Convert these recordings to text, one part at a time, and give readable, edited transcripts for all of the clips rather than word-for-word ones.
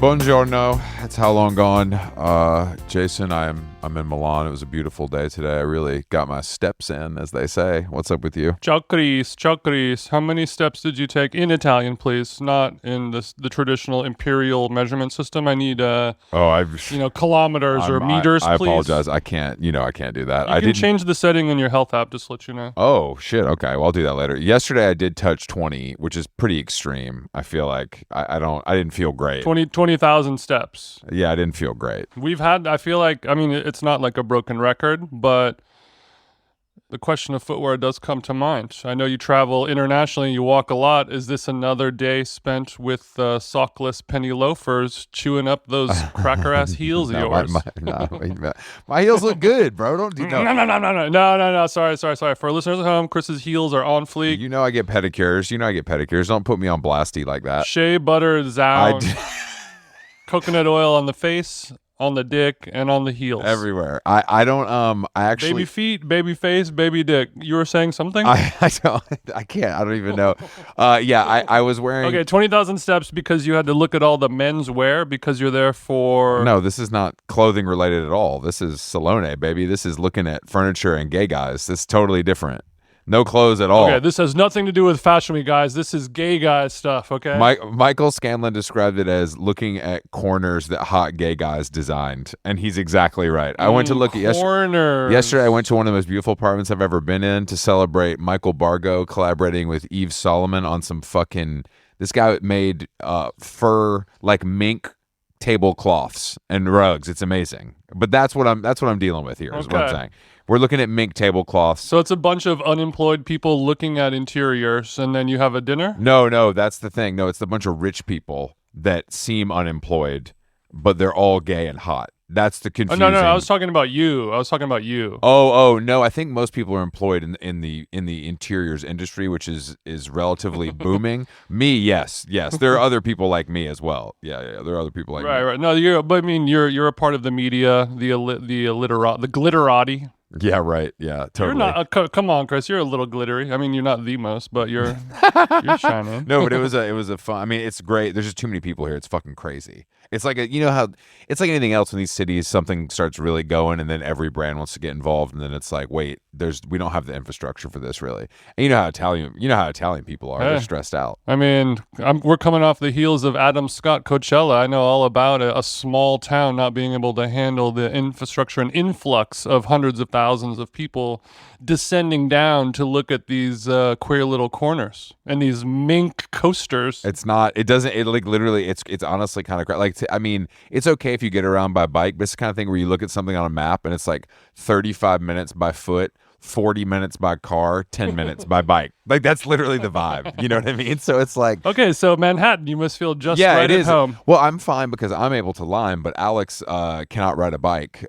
Buongiorno. It's How Long Gone. Jason, I'm in Milan. It was a beautiful day today. I really got my steps in, as they say. What's up with you? Ciao, Chris. How many steps did you take in Italian, please? Not in the traditional imperial measurement system. I need kilometers or meters, I please. apologize. I can't. I can't do that. You can change the setting in your health app, just to let you know. Oh shit. Okay. Well, I'll do that later. Yesterday I did touch 20, which is pretty extreme. I feel like I didn't feel great. 20,000 steps. Yeah, I didn't feel great. It's not like a broken record, but the question of footwear does come to mind. I know you travel internationally, you walk a lot. Is this another day spent with sockless penny loafers chewing up those cracker-ass heels of yours? My heels look good, bro. Don't do that. No. Sorry. For listeners at home, Chris's heels are on fleek. I get pedicures. Don't put me on blasty like that. Shea butter, zound, coconut oil on the face, on the dick, and on the heels. Everywhere. I actually... Baby feet, baby face, baby dick. You were saying something? I can't. I don't even know. I was wearing... Okay, 20,000 steps because you had to look at all the men's wear because you're there for... No, this is not clothing related at all. This is Salone, baby. This is looking at furniture and gay guys. This is totally different. No clothes at all. Okay, this has nothing to do with Fashion Week, guys. This is gay guy stuff, okay? Michael Scanlon described it as looking at corners that hot gay guys designed, and he's exactly right. I went to look at corners. Yesterday, I went to one of the most beautiful apartments I've ever been in to celebrate Michael Bargo collaborating with Yves Solomon on some fucking... This guy made fur, like mink tablecloths and rugs. It's amazing. But that's what I'm dealing with here, is what I'm saying. We're looking at mink tablecloths. So it's a bunch of unemployed people looking at interiors, and then you have a dinner? No, that's the thing. No, it's a bunch of rich people that seem unemployed, but they're all gay and hot. That's the confusing. Oh, no, I was talking about you. Oh, no, I think most people are employed in the interiors industry, which is relatively booming. Me, yes. There are other people like me as well. Yeah, there are other people like me. Right. No, you're a part of the media, the glitterati. Yeah, right. Yeah, totally. You're not. Come on, Chris. You're a little glittery. I mean, you're not the most, but you're shining. No, but it was a fun. I mean, it's great. There's just too many people here. It's fucking crazy. It's like how it's like anything else in these cities. Something starts really going, and then every brand wants to get involved, and then it's like, wait, we don't have the infrastructure for this really. And you know how Italian people are. They're stressed out. I mean, we're coming off the heels of Adam Scott Coachella. I know all about it. A small town not being able to handle the infrastructure and influx of hundreds of thousands of people descending down to look at these queer little corners and these mink coasters. It's honestly kind of like, I mean, it's okay if you get around by bike, but it's the kind of thing where you look at something on a map and it's like 35 minutes by foot, 40 minutes by car, 10 minutes by bike. Like, that's literally the vibe. You know what I mean? So it's like... Okay, so Manhattan, you must feel just right at home. Well, I'm fine because I'm able to Lime, but Alex cannot ride a bike.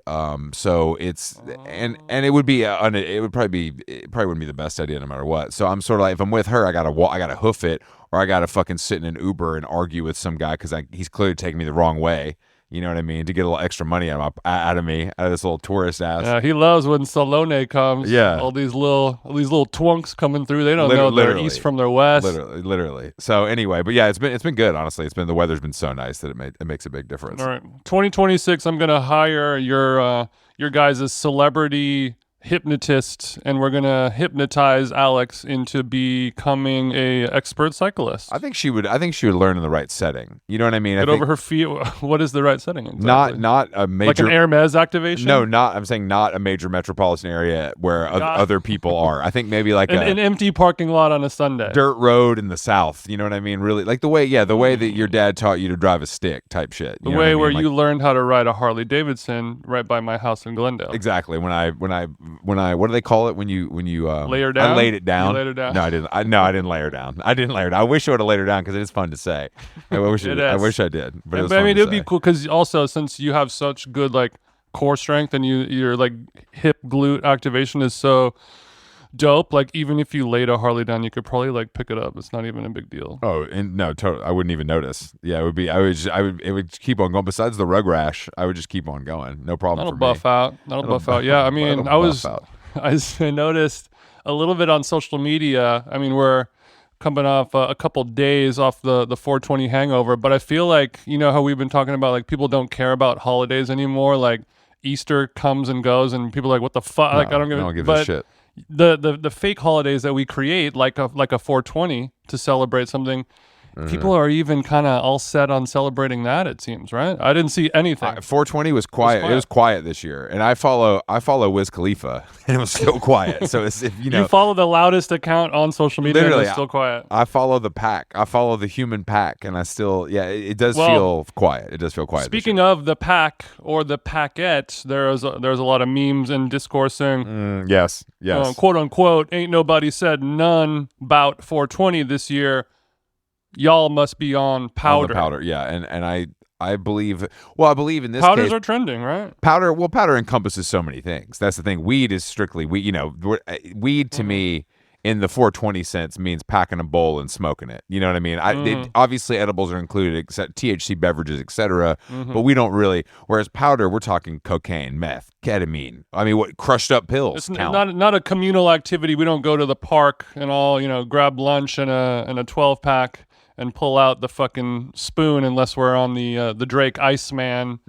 So it's... And it would be... it probably wouldn't be the best idea no matter what. So I'm sort of like, if I'm with her, I gotta hoof it, or I gotta fucking sit in an Uber and argue with some guy because he's clearly taking me the wrong way. You know what I mean? To get a little extra money out of this little tourist ass. Yeah, he loves when Salone comes. Yeah, all these little twunks coming through. They don't know their east from their west. Literally. So anyway, but yeah, it's been good. Honestly, the weather's been so nice that it makes a big difference. All right, 2026. I'm gonna hire your guys' celebrity hypnotist, and we're gonna hypnotize Alex into becoming a expert cyclist. I think she would learn in the right setting. You know what I mean? Over her feet. What is the right setting? Exactly? Not a major, like an Hermes activation. No, I'm saying not a major metropolitan area where other people are. I think maybe like an empty parking lot on a Sunday, dirt road in the South. You know what I mean? Really, like the way that your dad taught you to drive a stick type shit. The way where you learned how to ride a Harley Davidson right by my house in Glendale. Exactly. When I what do they call it when you lay her down? I laid it down. You laid her down? No, I didn't. I didn't lay her down. I wish I would have laid her down because it is fun to say. I wish I did. But I mean, it would be cool because also since you have such good like core strength and your like hip glute activation is so dope. Like even if you laid a Harley down, you could probably like pick it up. It's not even a big deal. Oh, and no, totally. I wouldn't even notice. Yeah, it would be. It would keep on going. Besides the rug rash, I would just keep on going. No problem. That'll buff out. Yeah, I mean, I noticed a little bit on social media. I mean, we're coming off a couple days off the 420 hangover, but I feel like, you know how we've been talking about like people don't care about holidays anymore. Like Easter comes and goes, and people are like, what the fuck? Like I don't give a shit. The fake holidays that we create, like a 420 to celebrate something. People are even kind of all set on celebrating that. It seems, right? I didn't see anything. 420 was quiet. It was quiet this year, and I follow Wiz Khalifa, and it was still quiet. So it's you follow the loudest account on social media, literally, and it's still quiet. I follow the pack. I follow the human pack, and I still it does feel quiet. It does feel quiet. Speaking of the pack or the packette, there's a lot of memes and discoursing. Yes, quote unquote. Ain't nobody said none about 420 this year. Y'all must be on powder. On the powder, yeah, and I believe. Well, I believe in this powders case, are trending, right? Powder. Well, powder encompasses so many things. That's the thing. Weed is strictly weed. You know, weed to me in the 420 sense means packing a bowl and smoking it. You know what I mean? Obviously, edibles are included, except THC beverages, etc. But we don't really. Whereas powder, we're talking cocaine, meth, ketamine. I mean, what crushed up pills? It's not a communal activity. We don't go to the park and all grab lunch and a 12-pack. And pull out the fucking spoon unless we're on the Drake Iceman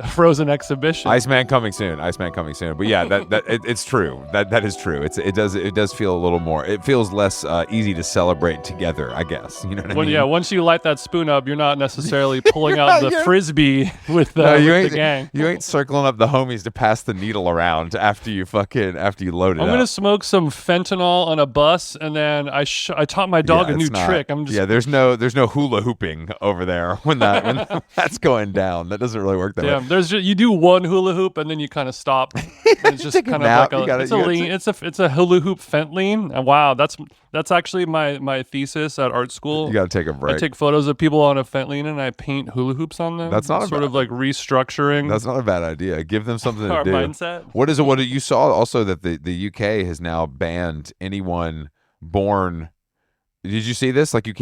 Frozen exhibition. Iceman coming soon. But yeah, it's true. That is true. It does feel a little more. It feels less easy to celebrate together, I guess. You know what I mean? Yeah. Once you light that spoon up, you're not necessarily pulling out the frisbee with the gang. You ain't circling up the homies to pass the needle around after you load it. I'm gonna smoke some fentanyl on a bus, and then I taught my dog a new trick. I'm just there's no hula hooping over there when that's going down. That doesn't really work that way. You do one hula hoop and then you kind of stop. It's just kind of like it's a hula hoop fent lean. And wow, that's actually my thesis at art school. You got to take a break. I take photos of people on a fent lean and I paint hula hoops on them. That's not like restructuring. That's not a bad idea. Give them something to do. Mindset. What is it? What you saw also that the UK has now banned anyone born. Did you see this? Like you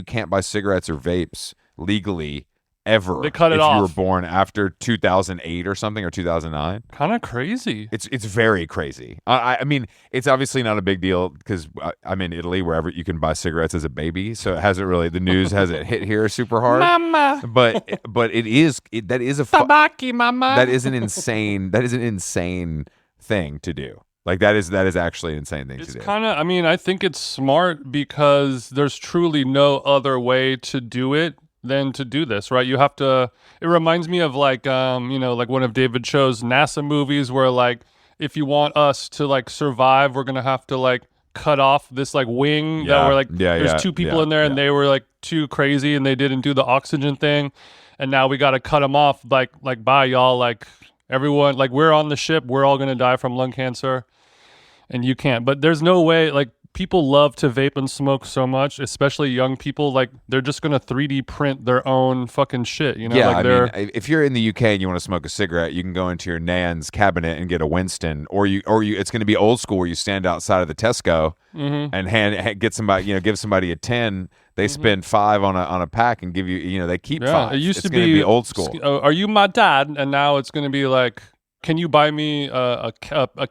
can't buy cigarettes or vapes legally ever. They cut it off if you off. were born after 2008 or something, or 2009. Kind of crazy. It's very crazy. I mean, it's obviously not a big deal because I'm in Italy, wherever you can buy cigarettes as a baby, so it hasn't really the news hasn't hit here super hard. Mama. But that is Tabaki, mama. That is an insane thing to do. Like that is actually an insane thing to do. It's kind of, I think it's smart because there's truly no other way to do it than to do this, right? You have to, it reminds me of like one of David Cho's NASA movies where like, if you want us to like survive, we're going to have to like cut off this like wing that were like, there's two people in there and they were like too crazy and they didn't do the oxygen thing. And now we got to cut them off. Like, bye y'all. Like everyone, like we're on the ship. We're all going to die from lung cancer. And you can't. But there's no way, like, people love to vape and smoke so much, especially young people. Like, they're just going to 3D print their own fucking shit, you know? Yeah, like if you're in the UK and you want to smoke a cigarette, you can go into your nan's cabinet and get a Winston, or it's going to be old school where you stand outside of the Tesco and give somebody a 10. They spend $5 on a pack and give you, they keep $5. It used to be old school. Are you my dad? And now it's going to be like, can you buy me a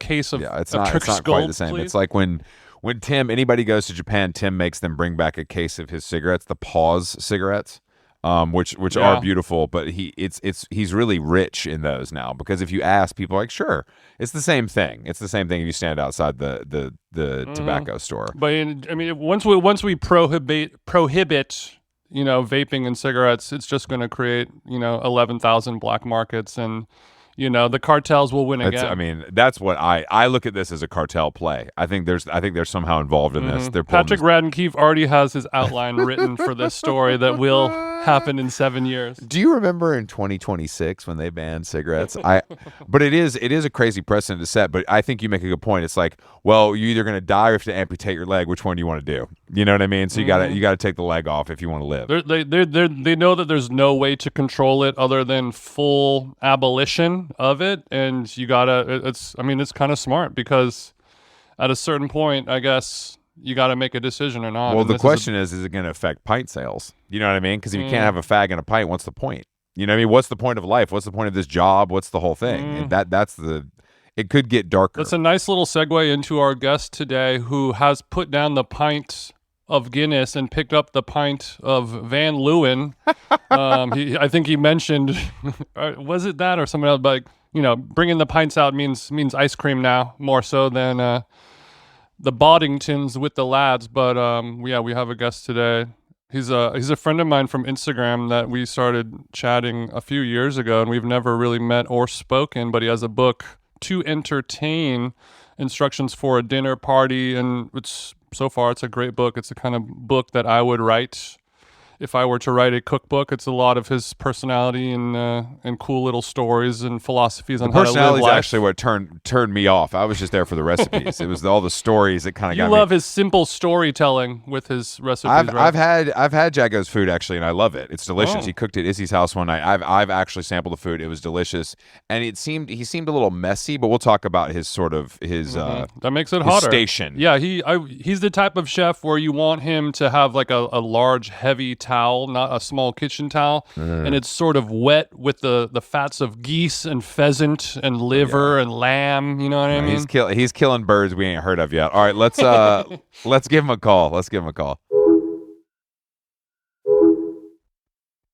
case of it's not quite the same. Please? It's like when anybody goes to Japan, Tim makes them bring back a case of his cigarettes, the Pause cigarettes, which are beautiful, but he's really rich in those now because if you ask people, like, sure, it's the same thing. It's the same thing if you stand outside the tobacco store. But once we prohibit vaping and cigarettes, it's just going to create 11,000 black markets and. The cartels will win again. That's what I look at this as a cartel play. I think they're somehow involved in this. They're Patrick Radden-Keefe already has his outline written for this story that will happen in 7 years. Do you remember in 2026 when they banned cigarettes? But it is a crazy precedent to set. But I think you make a good point. It's like, well, you're either going to die or you have to amputate your leg. Which one do you want to do? You know what I mean? So you got to take the leg off if you want to live. They know that there's no way to control it other than full abolition of it, and you gotta. It's kind of smart because at a certain point, I guess you got to make a decision or not. Well, the question is it going to affect pint sales? You know what I mean? Because if you can't have a fag and a pint, what's the point? You know what I mean? What's the point of life? What's the point of this job? What's the whole thing? And it could get darker. That's a nice little segue into our guest today, who has put down the pint of Guinness and picked up the pint of Van Leeuwen. I think he mentioned, was it that or something else? But bringing the pints out means ice cream now more so than the Boddingtons with the lads. But yeah, we have a guest today. He's a friend of mine from Instagram that we started chatting a few years ago, and we've never really met or spoken. But he has a book, To Entertain: Instructions for a Dinner Party, and so far it's a great book. It's the kind of book that I would write if I were to write a cookbook. It's a lot of his personality and cool little stories and philosophies on how to live Personality is life. actually what turned me off. I was just there for the recipes. It was all the stories that kind of got me. You love his simple storytelling with his recipes. I've had Jago's food actually, and I love it. It's delicious. Oh. He cooked at Izzy's house one night. I've actually sampled the food. It was delicious, and he seemed a little messy. But we'll talk about his sort of his that makes it his hotter. station. Yeah, he's the type of chef where you want him to have like a large heavy towel, not a small kitchen towel, and it's sort of wet with the fats of geese and pheasant and liver and lamb. You know what I mean? He's killing birds we ain't heard of yet. All right, let's give him a call.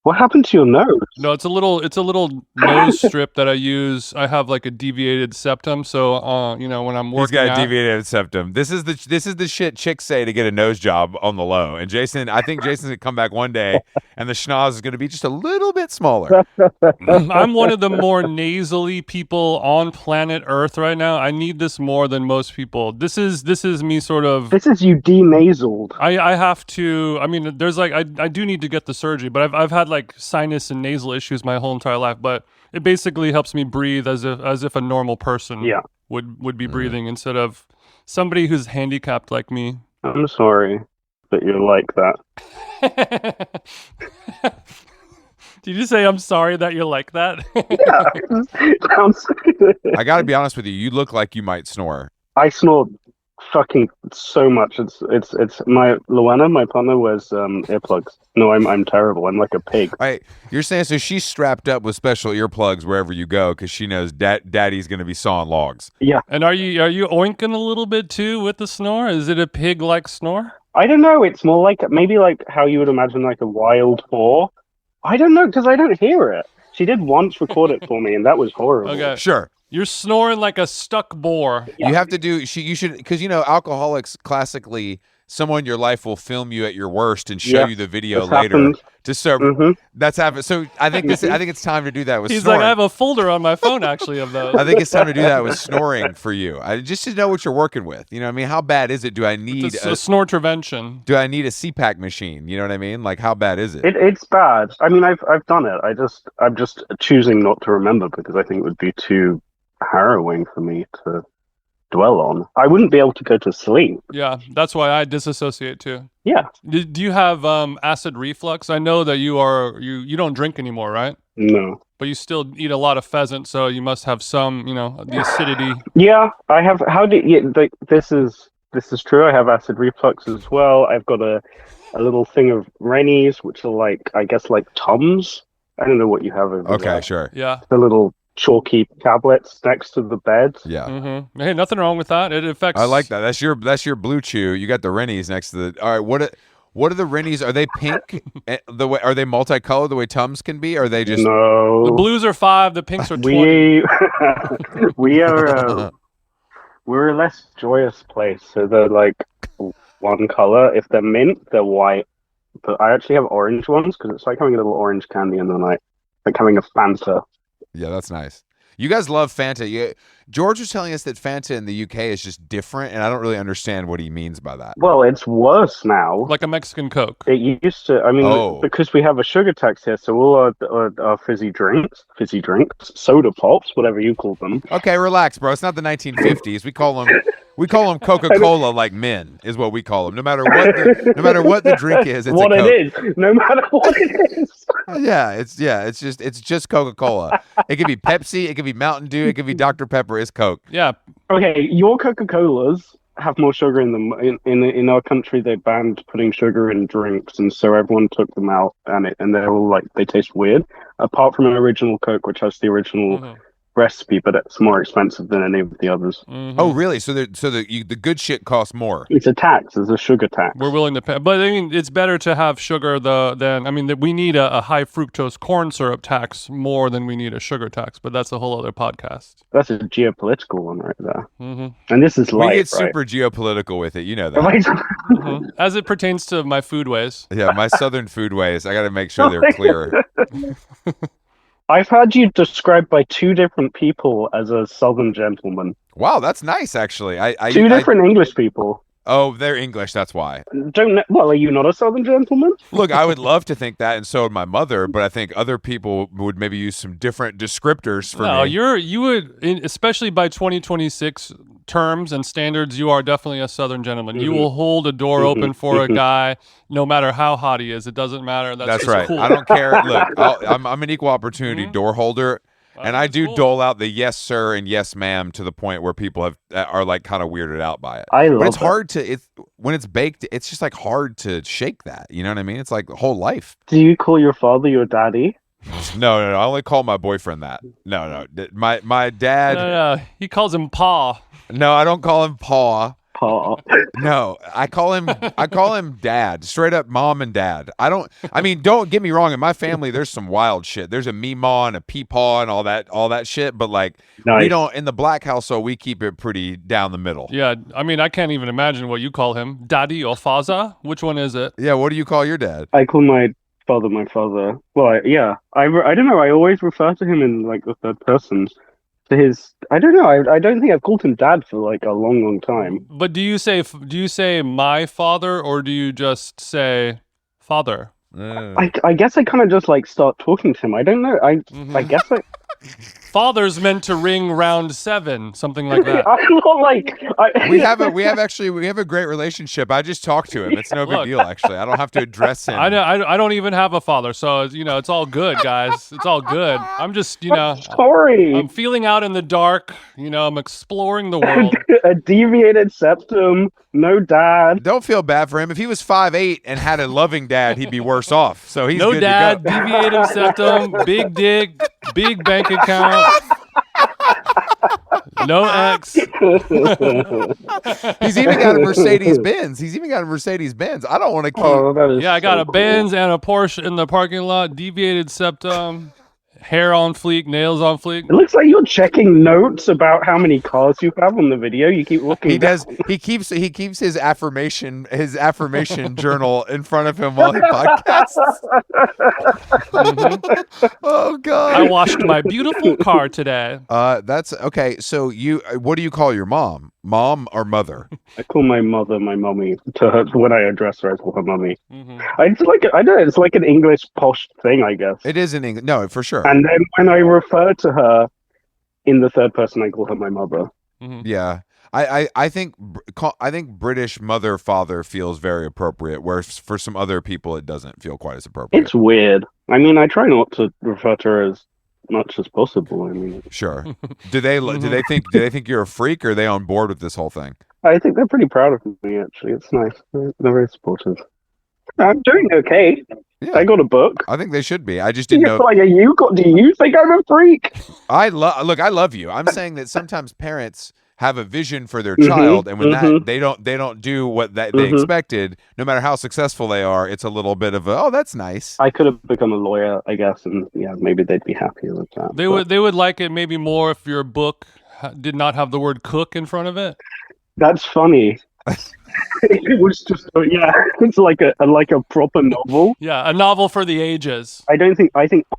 What happened to your nose? No, it's a little nose strip that I use. I have like a deviated septum, so when I'm working He's got out, a deviated septum. This is the shit chicks say to get a nose job on the low. And I think Jason's gonna come back one day, and the schnoz is gonna be just a little bit smaller. I'm one of the more nasally people on planet Earth right now. I need this more than most people. This is me sort of. This is you denasaled. I have to. I mean, there's like I do need to get the surgery, but I've had like sinus and nasal issues my whole entire life. But it basically helps me breathe as if a normal person would be breathing instead of somebody who's handicapped like me. I'm sorry that you're like that. Did you say I'm sorry that you're like that? Yeah. Sounds. I got to be honest with you. You look like you might snore. I snore fucking so much. It's my Luana, my partner, wears earplugs. No, I'm terrible. I'm like a pig. Right, you're saying so she's strapped up with special earplugs wherever you go because she knows daddy's going to be sawing logs. Yeah. And are you oinking a little bit too with the snore? Is it a pig-like snore? I don't know. It's more like maybe like how you would imagine like a wild boar. I don't know because I don't hear it. She did once record it for me, and that was horrible. Okay. Sure. You're snoring like a stuck boar. Yeah. You have to do. You should because alcoholics classically. Someone in your life will film you at your worst and show you the video later. Happened. Just so that's happened. So I think it's time to do that with He's snoring. like, I have a folder on my phone actually of those. I think it's time to do that with snoring for you. Just to know what you're working with. You know what I mean? How bad is it? Do I need a snore intervention? Do I need a CPAP machine? You know what I mean? Like how bad is it? It's bad. I mean, I've done it. I'm just choosing not to remember because I think it would be too harrowing for me to dwell on. I wouldn't be able to go to sleep. Yeah, that's why I disassociate too. Yeah. Do you have acid reflux? I know that you don't drink anymore, right? No. But you still eat a lot of pheasant, so you must have some, the acidity. Yeah, I have. This is true. I have acid reflux as well. I've got a little thing of Rennies, which are like, I guess, like Tums. I don't know what you have over there. Okay, sure. Yeah. The little chalky tablets next to the bed. Yeah. Mm-hmm. Hey, nothing wrong with that. It affects. I like that. That's your blue chew. You got the Rennies next to the. All right. What are the Rennies? Are they pink? Are they multicolored the way Tums can be? Or are they just No? The blues are 5. The pinks are 20. We're a less joyous place. So they're like one color. If they're mint, they're white. But I actually have orange ones because it's like having a little orange candy in the night, like having a Fanta. Yeah, that's nice. You guys love Fanta. George was telling us that Fanta in the UK is just different, and I don't really understand what he means by that. Well, it's worse now. Like a Mexican Coke. It used to, I mean, because we have a sugar tax here, so all our fizzy drinks, soda pops, whatever you call them. Okay, relax, bro. It's not the 1950s. We call them Coca-Cola like men, is what we call them. No matter what the drink is, it's what a Coke. it is, no matter what it is. It's just Coca-Cola. It could be Pepsi, it could be Mountain Dew, it could be Dr. Pepper. It's Coke. Yeah. Okay, your Coca-Colas have more sugar in them. In our country, they banned putting sugar in drinks, and so everyone took them out, and they're all like they taste weird. Apart from an original Coke, which has the original recipe, but it's more expensive than any of the others. Mm-hmm. Oh, really? So the good shit costs more. It's a tax. It's a sugar tax. We're willing to pay, but I mean, it's better to have sugar we need a high fructose corn syrup tax more than we need a sugar tax, but that's a whole other podcast. That's a geopolitical one right there. Mm-hmm. And this is We light, get right? super geopolitical with it. You know that. Mm-hmm. As it pertains to my foodways. Yeah, my southern foodways. I got to make sure they're clear. I've had you described by two different people as a southern gentleman. Wow, that's nice, actually. Two different English people. Oh, they're English. That's why. Well, are you not a southern gentleman? Look, I would love to think that, and so would my mother. But I think other people would maybe use some different descriptors for me. You would, especially by 2026 terms and standards, you are definitely a southern gentleman. You will hold a door open for a guy, no matter how hot he is. It doesn't matter. That's just right. cool. I don't care. Look, I'm an equal opportunity door holder. And I do dole out the yes sir and yes ma'am to the point where people are like kind of weirded out by it. But it's hard to when it's baked. It's just like hard to shake that. You know what I mean? It's like the whole life. Do you call your father your daddy? No. I only call my boyfriend that. No. My dad. No. He calls him Pa. No, I don't call him Pa. Pa. No, I call him dad. Straight up mom and dad. Don't get me wrong, in my family there's some wild shit. There's a meemaw and a peepaw and all that shit, but like nice. We don't in the black household we keep it pretty down the middle. Yeah, I can't even imagine what you call him. Daddy or Faza? Which one is it? Yeah, what do you call your dad? I call my father my father. Well, I don't know. I always refer to him in like the third person. I don't know. I don't think I've called him dad for like a long time. But do you say my father or do you just say father? I guess I kind of just like start talking to him. I don't know. I guess I. Father's meant to ring round 7, something like that. I'm not like we have a great relationship. I just talk to him. It's no big deal actually. I don't have to address him. I don't even have a father, so it's all good, guys. It's all good. I'm just sorry. I'm feeling out in the dark. I'm exploring the world. A deviated septum. No dad. Don't feel bad for him. If he was 5'8" and had a loving dad, he'd be worse off. So he's no good dad, to go. Deviated septum, big dick, big bank account. No ex. He's even got a Mercedes-Benz. I don't want to keep. I got a Benz and a Porsche in the parking lot. Deviated septum. Hair on fleek, nails on fleek. It looks like you're checking notes about how many cars you have on the video. You keep looking. He does. He keeps his affirmation journal in front of him while he podcasts. Mm-hmm. Oh God! I washed my beautiful car today. That's okay. So what do you call your mom? Mom or mother? I call my mother my mommy. To her, when I address her, I call her mommy. Mm-hmm. It's like an English posh thing, I guess. It is in English. No, for sure. And then when I refer to her in the third person, I call her my mother. Mm-hmm. Yeah. I think British mother father feels very appropriate, whereas for some other people it doesn't feel quite as appropriate. It's weird. I mean, I try not to refer to her as much as possible. I mean, sure. Do they think you're a freak, or are they on board with this whole thing? I think they're pretty proud of me. Actually, it's nice. They're very supportive. I'm doing okay. Yeah. I got a book. I think they should be. I just didn't know. Like, do you think I'm a freak? I love you. I'm saying that sometimes parents have a vision for their child, and when they don't do what they expected, no matter how successful they are, it's a little bit of that's nice. I could have become a lawyer, I guess, and maybe they'd be happier with that. They would like it maybe more if your book did not have the word cook in front of it. That's funny. It was just it's like a proper novel. Yeah, a novel for the ages. I think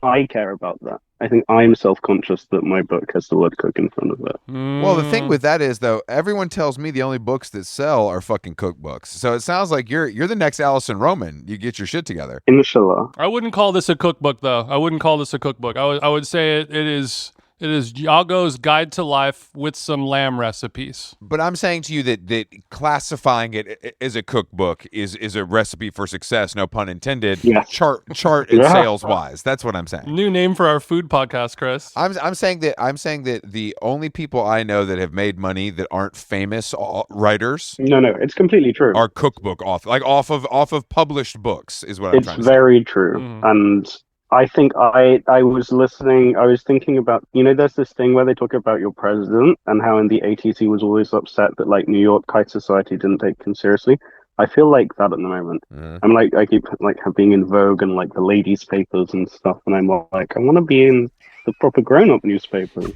I care about that. I think I'm self-conscious that my book has the word cook in front of it. Well, the thing with that is, though, everyone tells me the only books that sell are fucking cookbooks. So it sounds like you're the next Alison Roman. You get your shit together. Inshallah. I wouldn't call this a cookbook, though. I wouldn't call this a cookbook. I would say it is Jago's guide to life with some lamb recipes. But I'm saying to you that classifying it as a cookbook is a recipe for success, no pun intended. Yes. Chart and sales wise. That's what I'm saying. New name for our food podcast, Chris. I'm saying that the only people I know that have made money that aren't famous writers. No, it's completely true. Are cookbook author, like off of published books is what I'm trying to say. It's very true. And I think I was listening. I was thinking about, there's this thing where they talk about your president and how in the 80s he was always upset that like New York high society didn't take him seriously. I feel like that at the moment. Mm. I'm like I keep like being in Vogue and like the ladies' papers and stuff, and I'm like I want to be in the proper grown-up newspapers.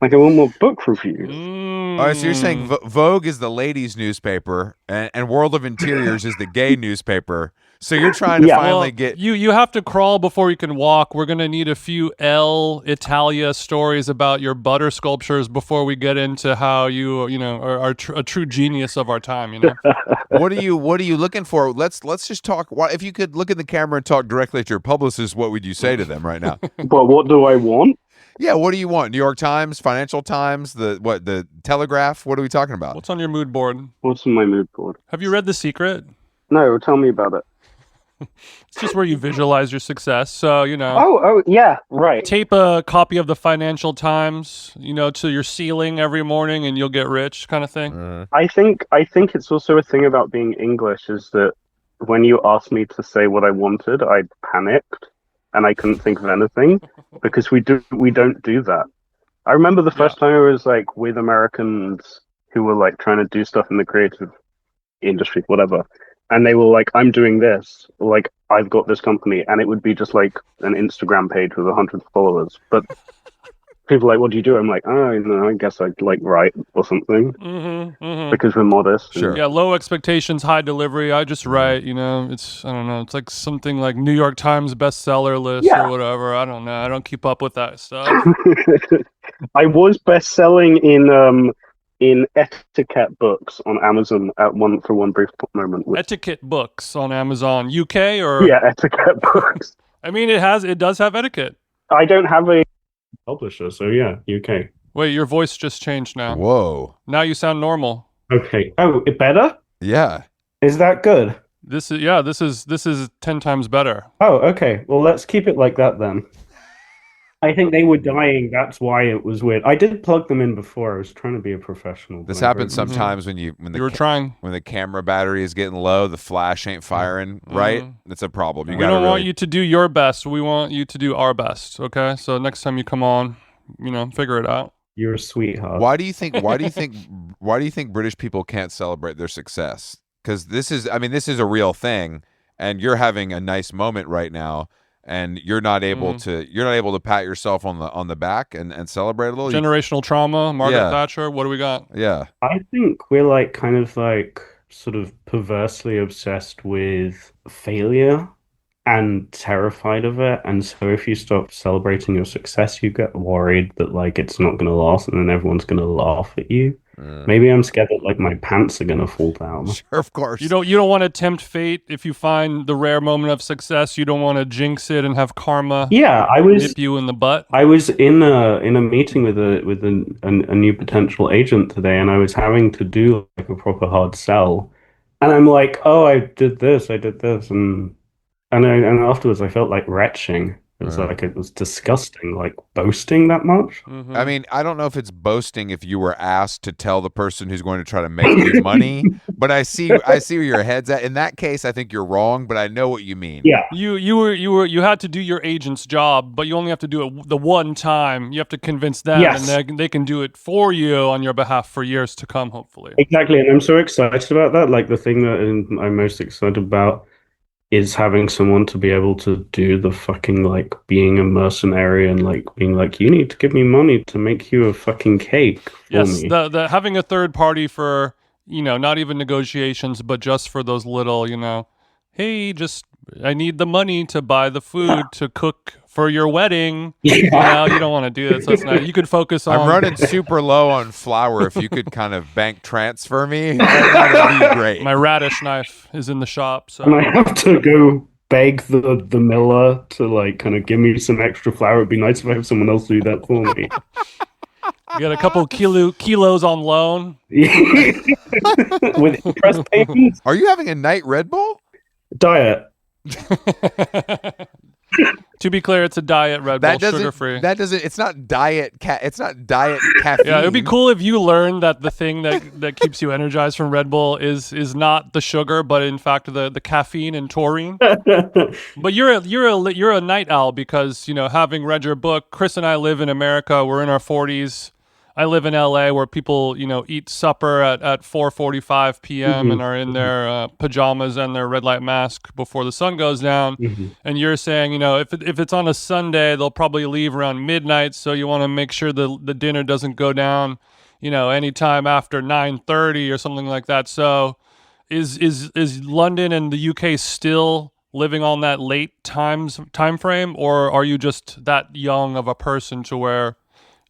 Like I want more book reviews. All right, so you're saying Vogue is the ladies' newspaper, and World of Interiors is the gay newspaper. So you're trying to Yeah. finally Well, get. you have to crawl before you can walk. We're gonna need a few L Italia stories about your butter sculptures before we get into how you are a true genius of our time. What are you looking for? Let's just talk. If you could look in the camera and talk directly to your publicist, what would you say to them right now? But what do I want? Yeah, what do you want? New York Times, Financial Times, the Telegraph? What are we talking about? What's on your mood board? What's on my mood board? Have you read The Secret? No, tell me about it. It's just where you visualize your success. So Oh, yeah, right. tape a copy of the Financial Times, to your ceiling every morning, and you'll get rich, kind of thing. I think it's also a thing about being English is that when you asked me to say what I wanted, I panicked and I couldn't think of anything because we don't do that. I remember the first time I was like with Americans who were like trying to do stuff in the creative industry, whatever, and they were like, "I'm doing this," like I've got this company, and it would be just like an Instagram page with 100 followers, but. People are like, what do you do? I'm like, oh, I guess I'd like write or something because we're modest. Sure. Yeah, low expectations, high delivery. I just write, it's, I don't know, it's like something like New York Times bestseller list or whatever. I don't know. I don't keep up with that stuff. I was best selling in etiquette books on Amazon for one brief moment. Etiquette books on Amazon, UK or? Yeah, etiquette books. I mean, it does have etiquette. I don't have a publisher, so yeah, UK. Wait, your voice just changed now. Whoa. Now you sound normal. Okay. Oh, it better? Yeah. Is that good? This is 10 times better. Oh, okay. Well, let's keep it like that then. I think they were dying. That's why it was weird. I did plug them in before. I was trying to be a professional. This happens sometimes when you were trying. When the camera battery is getting low, the flash ain't firing, right? It's a problem. We don't want you to do your best. We want you to do our best, okay? So next time you come on, figure it out. You're a sweetheart. Why do you think British people can't celebrate their success? Because this is a real thing, and you're having a nice moment right now. And you're not able to pat yourself on the back and celebrate a little. Generational trauma, Margaret Thatcher. What do we got? Yeah, I think we're like kind of like sort of perversely obsessed with failure and terrified of it. And so if you stop celebrating your success, you get worried that like it's not going to last, and then everyone's going to laugh at you. Maybe I'm scared that like my pants are gonna fall down. Sure, of course. You don't want to tempt fate. If you find the rare moment of success, you don't want to jinx it and have karma. Yeah, nip you in the butt. I was in a meeting with a new potential agent today, and I was having to do like a proper hard sell, and I'm like, oh, I did this, and afterwards I felt like retching. It was like it was disgusting, like boasting that much. I mean, I don't know if it's boasting if you were asked to tell the person who's going to try to make you money, but I see where your head's at. In that case, I think you're wrong, but I know what you mean. Yeah, you had to do your agent's job, but you only have to do it the one time. You have to convince them, and they can do it for you on your behalf for years to come, hopefully. Exactly, and I'm so excited about that. Like the thing that I'm most excited about is having someone to be able to do the fucking like being a mercenary and like being like, you need to give me money to make you a fucking cake for me. Yes, the having a third party for not even negotiations, but just for those little hey, I need the money to buy the food to cook for your wedding. You don't want to do that, so it's not. You could focus on. I'm running super low on flour. If you could kind of bank transfer me, that would be great. My radish knife is in the shop, so. And I have to go beg the miller to like kind of give me some extra flour. It'd be nice if I have someone else do that for me. You got a couple kilos on loan. With interest payments. Are you having a night Red Bull? Diet. To be clear, it's a diet Red Bull, sugar free. It's not diet caffeine. Yeah, it'd be cool if you learned that the thing that keeps you energized from Red Bull is not the sugar, but in fact the caffeine and taurine. But you're a night owl because, you know, having read your book, Chris and I live in America. We're in our 40s. I live in LA where people, you know, eat supper at 4:45 p.m. and are in their pajamas and their red light mask before the sun goes down. And you're saying, you know, if it's on a Sunday, they'll probably leave around midnight, so you want to make sure the dinner doesn't go down, you know, anytime after 9:30 or something like that. So is London and the UK still living on that late time frame, or are you just that young of a person to where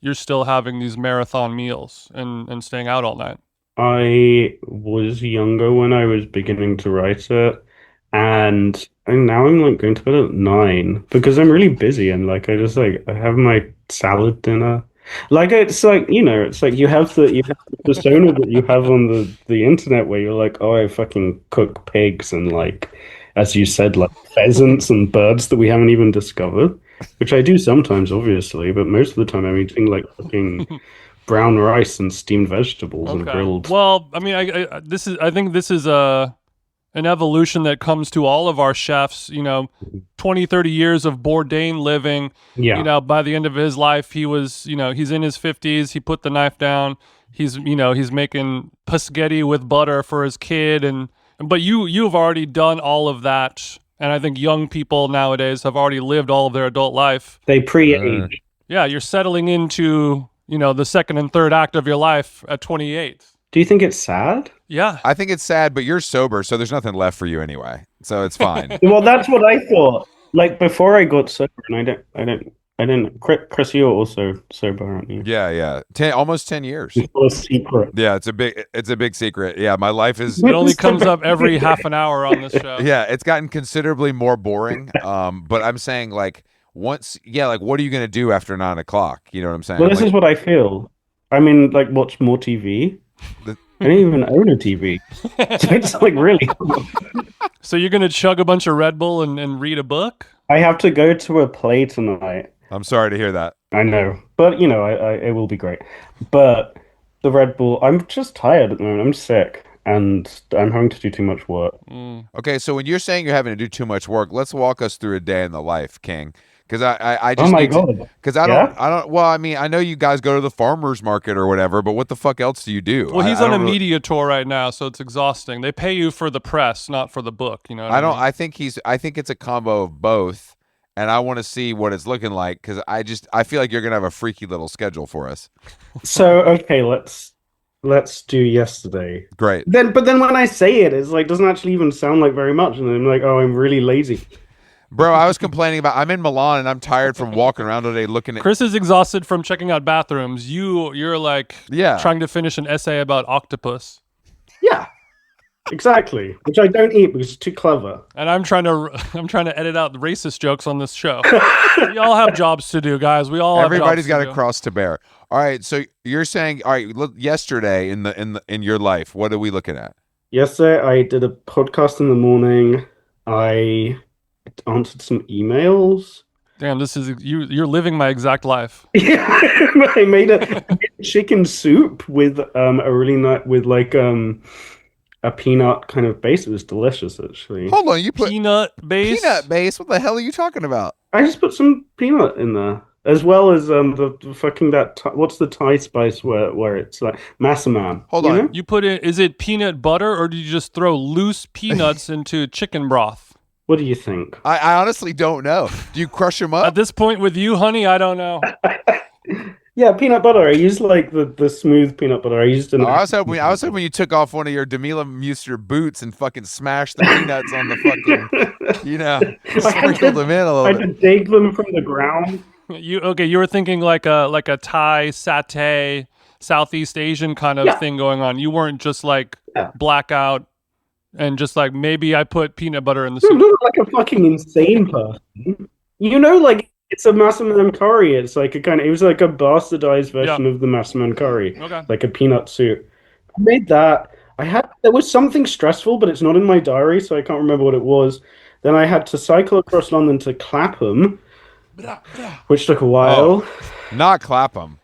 you're still having these marathon meals and staying out all night? I was younger when I was beginning to write it, and now I'm like going to bed at 9 because I'm really busy and like I have my salad dinner. Like it's like, you know, it's like you have the persona that you have on the internet where you're like, oh, I fucking cook pigs and like, as you said, like pheasants and birds that we haven't even discovered, which I do sometimes, obviously, but most of the time I'm eating like fucking brown rice and steamed vegetables and grilled. Well, I mean, I think this is an evolution that comes to all of our chefs, you know, 20, 30 years of Bourdain living. Yeah. You know, by the end of his life, he was, you know, he's in his 50s. He put the knife down. He's, you know, he's making spaghetti with butter for his kid. But you've already done all of that. And I think young people nowadays have already lived all of their adult life. They pre-age. Yeah, you're settling into, you know, the second and third act of your life at 28. Do you think it's sad? Yeah. I think it's sad, but you're sober, so there's nothing left for you anyway. So it's fine. Well, that's what I thought. Like before I got sober, and I didn't. Chris, you're also sober, aren't you? Yeah. Almost 10 years. It's not a secret. Yeah, it's a big secret. Yeah, my life is. It only comes up every half an hour on this show. Yeah, it's gotten considerably more boring. But I'm saying like what are you gonna do after 9 o'clock? You know what I'm saying? Well, this is what I feel. I mean, like, watch more TV. I don't even own a TV. So it's like really. So you're going to chug a bunch of Red Bull and read a book? I have to go to a play tonight. I'm sorry to hear that. I know. But, you know, it will be great. But the Red Bull, I'm just tired at the moment. I'm sick. And I'm having to do too much work. Okay, so when you're saying you're having to do too much work, let's walk us through a day in the life, King. Because I just because I don't. Well, I mean, I know you guys go to the farmers market or whatever, but what the fuck else do you do? Well, he's on a media tour right now, so it's exhausting. They pay you for the press, not for the book. You know. What I mean? I think it's a combo of both, and I want to see what it's looking like because I feel like you're gonna have a freaky little schedule for us. So okay, let's do yesterday. Great. But then when I say it, it's like doesn't actually even sound like very much, and I'm like, oh, I'm really lazy. Bro, I was complaining about I'm in Milan and I'm tired from walking around all day looking at. Chris is exhausted from checking out bathrooms. You're like trying to finish an essay about octopus. Yeah, exactly. Which I don't eat because it's too clever. And I'm trying to edit out the racist jokes on this show. We all have jobs to do, guys. Everybody's got a cross to bear. All right, so you're saying, all right, look, yesterday in your life, what are we looking at? Yesterday, I did a podcast in the morning. I answered some emails. Damn, this is you're living my exact life. Yeah, I made a chicken soup with a really nice a peanut kind of base. It was delicious, actually. Hold on, you put peanut base? Peanut base? What the hell are you talking about? I just put some peanut in there, as well as the fucking what's the Thai spice where it's like massaman. Hold on, know? You put in, is it peanut butter or do you just throw loose peanuts into chicken broth? What do you think? I honestly don't know. Do you crush them up? At this point with you, honey, I don't know. Yeah, peanut butter. I used like the smooth peanut butter. I used an. I was hoping you took off one of your Demila Muster boots and fucking smashed the peanuts on the fucking, sprinkled them in a little bit. I had to dig them from the ground. You were thinking like a Thai satay, Southeast Asian kind of thing going on. You weren't just like blackout. And just like maybe I put peanut butter in the soup. You look like a fucking insane person. You know, like it's a massaman curry. It's like it was like a bastardized version of the massaman curry. Okay. Like a peanut soup. I made that. There was something stressful, but it's not in my diary, so I can't remember what it was. Then I had to cycle across London to Clapham which took a while. Not Clapham.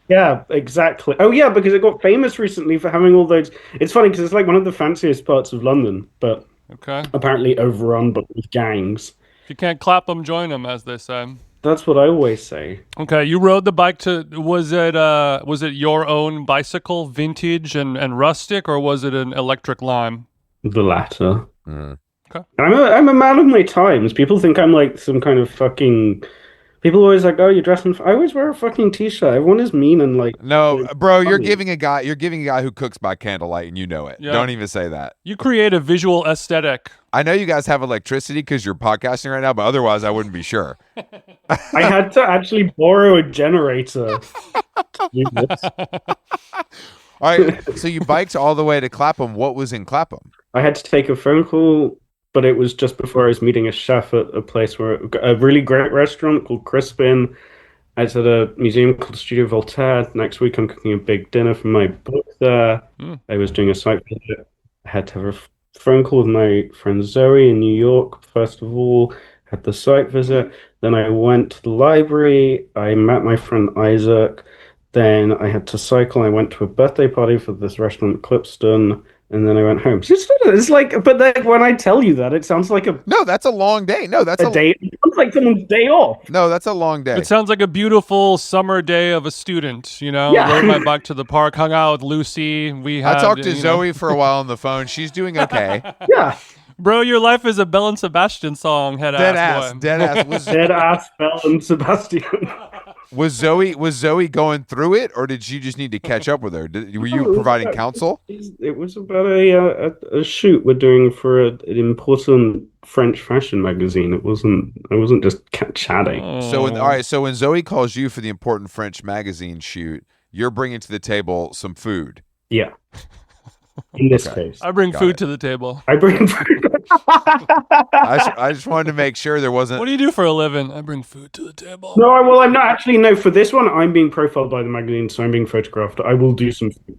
Yeah, exactly. Oh, yeah, because it got famous recently for having all those. It's funny because it's like one of the fanciest parts of London, but Okay. apparently overrun but with gangs. If you can't clap them, join them, as they say. That's what I always say. Okay, you rode the bike to was it your own bicycle, vintage and rustic, or was it an electric lime? The latter. Mm. Okay. I'm a man of my times. People think I'm like some kind of fucking. People always like, oh, you're dressing. I always wear a fucking t-shirt. Everyone is mean and like. No, bro, you're funny. giving a guy who cooks by candlelight, and you know it. Yeah. Don't even say that. You create a visual aesthetic. I know you guys have electricity because you're podcasting right now, but otherwise, I wouldn't be sure. I had to actually borrow a generator to do this. All right, so you biked all the way to Clapham. What was in Clapham? I had to take a phone call, but it was just before I was meeting a chef at a place where a really great restaurant called Crispin. It's at a museum called Studio Voltaire. Next week, I'm cooking a big dinner for my book there. I was doing a site visit. I had to have a phone call with my friend Zoe in New York, first of all. Had the site visit. Then I went to the library. I met my friend Isaac. Then I had to cycle. I went to a birthday party for this restaurant, Clipston. And then I went home. It's like, but then when I tell you that, it sounds like No, that's a long day. No, that's a day. It sounds like someone's day off. No, that's a long day. It sounds like a beautiful summer day of a student. You know, Yeah. rode my bike to the park, hung out with Lucy. I talked to Zoe for a while on the phone. She's doing okay. Yeah. Bro, your life is a Bell and Sebastian song. Dead ass. Dead ass. Dead ass Bell and Sebastian. Was Zoe going through it, or did she just need to catch up with her? Were you providing counsel? It was about a shoot we're doing for an important French fashion magazine. I wasn't just chatting. So when Zoe calls you for the important French magazine shoot, you're bringing to the table some food. Yeah. In this case, I bring food to the table. I bring food. I just wanted to make sure there wasn't. What do you do for a living? I bring food to the table. No, well, I'm not actually. No, for this one, I'm being profiled by the magazine, so I'm being photographed. I will do some food.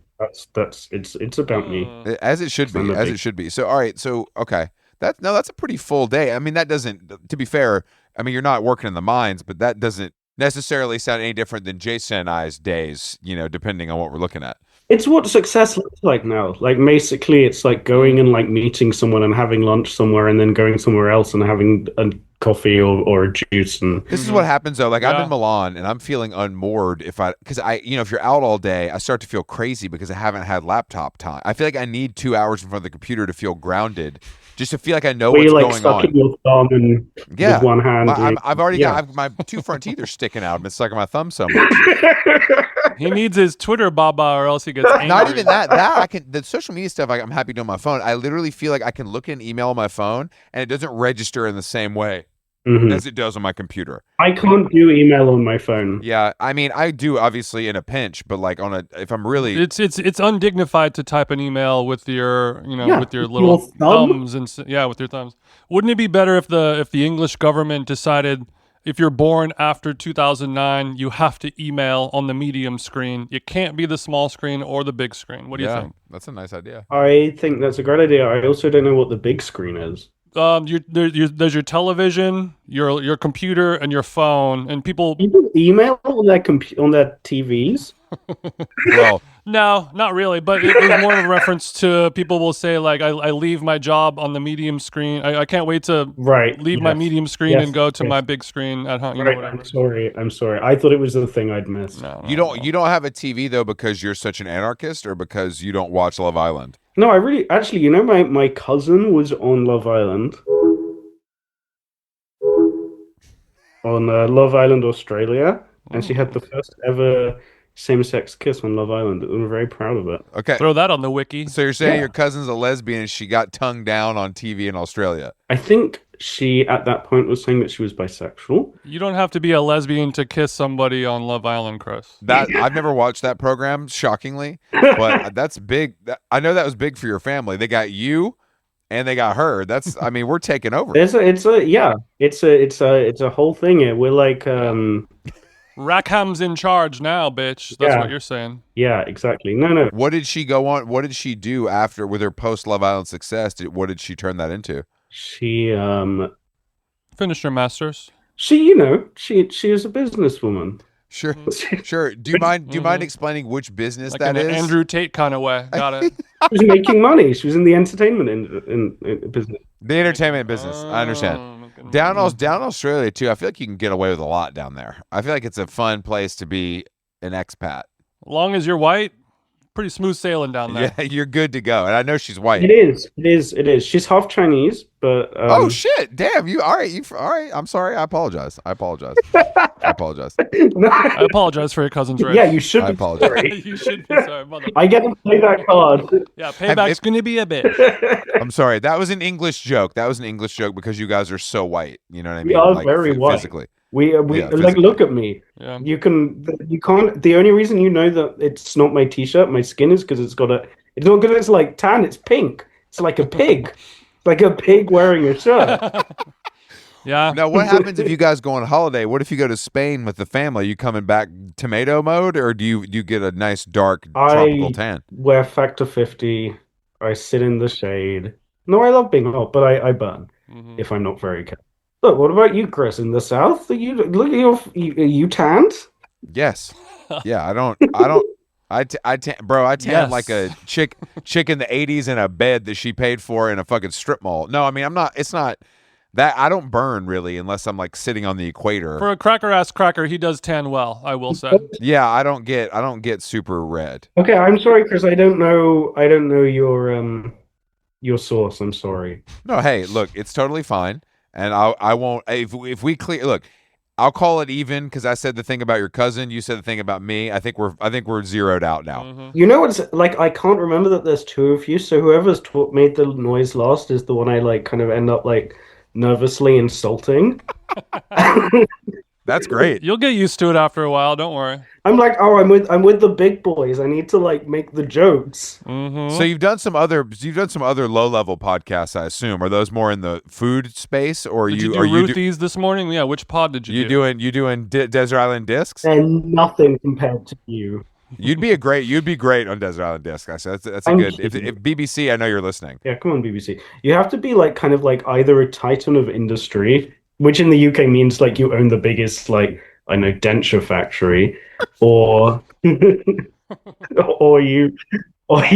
It's about me. As it should be. As it should be. So all right. So okay. That's a pretty full day. I mean, that doesn't. To be fair, I mean, you're not working in the mines, but that doesn't necessarily sound any different than Jason and I's days. You know, depending on what we're looking at. It's what success looks like now. Like basically, it's like going and like meeting someone and having lunch somewhere, and then going somewhere else and having a coffee or a juice. And this is what happens though. Like I'm in Milan and I'm feeling unmoored because if you're out all day, I start to feel crazy because I haven't had laptop time. I feel like I need 2 hours in front of the computer to feel grounded. Just to feel like I know what's going on. Sucking your thumb and with one hand. I've already got my 2 front teeth are sticking out. I've been sucking my thumb so much. He needs his Twitter baba, or else he gets angry. Not even that. I can the social media stuff. I'm happy doing on my phone. I literally feel like I can look at an email on my phone and it doesn't register in the same way as it does on my computer. I can't do email on my phone. Yeah, I mean, I do obviously in a pinch, but like if I'm really, it's undignified to type an email with your with your little thumbs and with your thumbs. Wouldn't it be better if the English government decided if you're born after 2009, you have to email on the medium screen? You can't be the small screen or the big screen. What do you think? That's a nice idea. I think that's a great idea. I also don't know what the big screen is. There's your television, your computer, and your phone, and people email on their on their TVs. Well, no, not really, but it was more of a reference to people will say like I leave my job on the medium screen. I can't wait to leave my medium screen and go to my big screen at home. I'm sorry. I thought it was the thing I'd missed. No, you don't have a TV though because you're such an anarchist, or because you don't watch Love Island? No, I really actually, my cousin was on Love Island. On Love Island Australia, and she had the first ever same-sex kiss on Love Island. I'm very proud of it. Okay. Throw that on the wiki. So you're saying your cousin's a lesbian and she got tongued down on TV in Australia? I think she, at that point, was saying that she was bisexual. You don't have to be a lesbian to kiss somebody on Love Island, Chris. I've never watched that program, shockingly, but that's big. I know that was big for your family. They got you and they got her. We're taking over. It's a whole thing. We're like, Rackham's in charge now, bitch. That's what you're saying. Yeah, exactly. No. What did she go on? What did she do after with her post Love Island success? What did she turn that into? She finished her master's. she is a businesswoman. Sure, She sure. Do you mind Mhm. explaining which business Like that in an is? Andrew Tate kind of way. Got it. was making money. She was in the entertainment in business. The entertainment business. I understand. Down Australia too. I feel like you can get away with a lot down there. I feel like it's a fun place to be an expat. Long as you're white, pretty smooth sailing down there. Yeah, you're good to go. And I know she's white. It is. It is. It is. She's half Chinese, but Oh shit! Damn you! All right, all right. I'm sorry. I apologize. I apologize. no, I apologize for your cousin's race. yeah, you should I be apologize. sorry. You should be sorry, mother. I get to play that card. Yeah, payback's gonna be a bitch. I'm sorry. That was an English joke. That was an English joke because you guys are so white. You know what I We mean? are Like very white. physically. We Yeah, like physically. look at me. Yeah. You can't. The only reason you know that it's not my t-shirt, my skin is because it's got a. It's not because it's like tan. It's pink. It's like a pig. It's like a pig wearing a shirt. Yeah. Now, what happens if you guys go on holiday? What if you go to Spain with the family? You coming back tomato mode, or do you get a nice dark tropical I tan? wear Factor 50. I sit in the shade. No, I love being hot, but I burn Mhm. if I'm not very careful. Look, what about you, Chris? In the south, are you tanned? Yes. Yeah. Bro, I tan Yes. like a chick in the 80s in a bed that she paid for in a fucking strip mall. No, I mean, it's not that I don't burn really unless I'm like sitting on the equator. For a cracker-ass cracker, he does tan well, I will say. Yeah, I don't get super red. Okay, I'm sorry, Chris. I don't know. I don't know your source. I'm sorry. No, hey, look, it's totally fine. And I won't if we clear look, I'll call it even because I said the thing about your cousin, you said the thing about me. I think we're zeroed out now. Mhm. You know what's like? I can't remember that there's two of you. So whoever's made the noise last is the one I like. Kind of end up like nervously insulting. That's great. You'll get used to it after a while, don't worry. I'm like, oh, I'm with the big boys. I need to like make the jokes. Mm-hmm. So you've done some other low level podcasts, I assume. Are those more in the food space, or Did you you do are you Ruthie's this morning? Yeah, which pod did you do? you doing Desert Island Discs? And nothing compared to you. You'd be great on Desert Island Discs. I said that's a Thank good. If you. BBC, I know you're listening. Yeah, come on, BBC. You have to be like kind of like either a titan of industry, which in the UK means like you own the biggest like I know denture factory, or or you I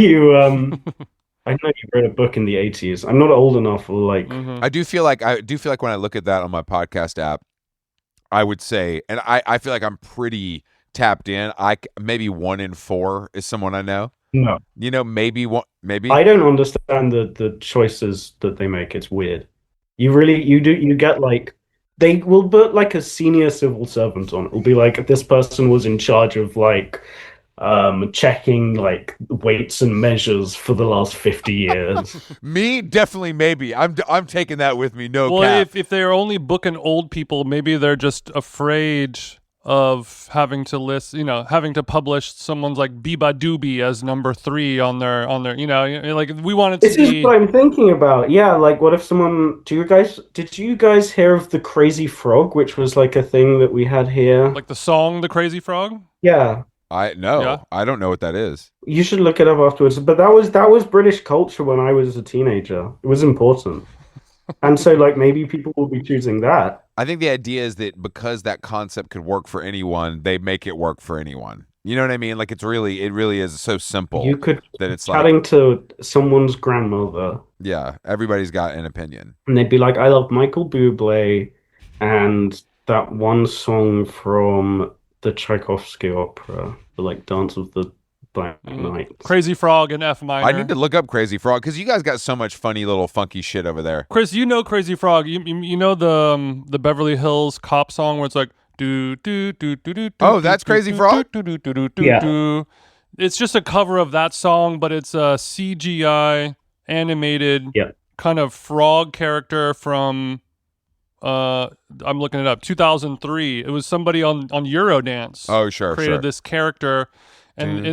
know you wrote a book in the 80s. I'm not old enough for like Mhm. I do feel like when I look at that on my podcast app, I would say, and I feel like I'm pretty tapped in. Maybe 1 in 4 is someone I know. no. You know, maybe one, maybe. I don't understand the choices that they make. It's weird. You get like they will put like a senior civil servant on. It'll be like this person was in charge of like checking like weights and measures for the last 50 years. Me, definitely, maybe. I'm taking that with me. No Well, cap. if they're only booking old people, maybe they're just afraid of having to having to publish someone's like Biba Doobie as number 3 on their like we want it to This is be what I'm thinking about. Yeah, like what if someone did you guys hear of the Crazy Frog, which was like a thing that we had here? like the song "The Crazy Frog." Yeah. I Yeah. don't know what that is. You should look it up afterwards. But that was British culture when I was a teenager. It was important. And so like maybe people will be choosing that. I think the idea is that because that concept could work for anyone, they make it work for anyone. You know what I mean? Like it really is so simple You could that it's like, chatting to someone's grandmother yeah, everybody's got an opinion. and they'd be like, I love Michael Bublé and that one song from the Tchaikovsky opera, the like Dance of the Black Knight. Crazy Frog in F minor. I need to look up Crazy Frog because you guys got so much funny little funky shit over there. Chris, you know Crazy Frog. You know the Beverly Hills Cop song where it's like do do do do do. Oh, that's Crazy Frog? Yeah. It's just a cover of that song, but it's a CGI animated Yeah. kind of frog character from I'm looking it up. 2003. It was somebody on Eurodance. Oh, sure, created sure. this character. And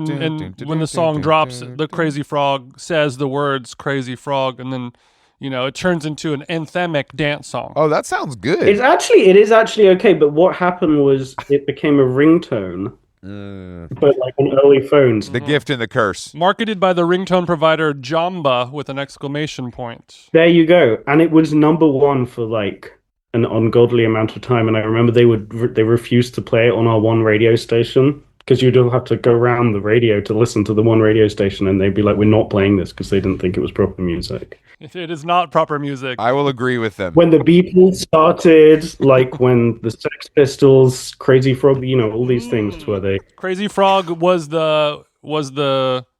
when the song drops, the Crazy Frog says the words Crazy Frog, and then, it turns into an anthemic dance song. Oh, that sounds good. It is actually okay, but what happened was it became a ringtone, but like on early phones. The gift and the curse. Marketed by the ringtone provider Jamba with an exclamation point. There you go. And it was number one for like an ungodly amount of time, and I remember they refused to play it on our one radio station because you'd all have to go around the radio to listen to the one radio station, and they'd be like, "We're not playing this," because they didn't think it was proper music. It is not proper music. I will agree with them. When the Beatles started, like when the Sex Pistols, Crazy Frog, all these things where they Crazy Frog was the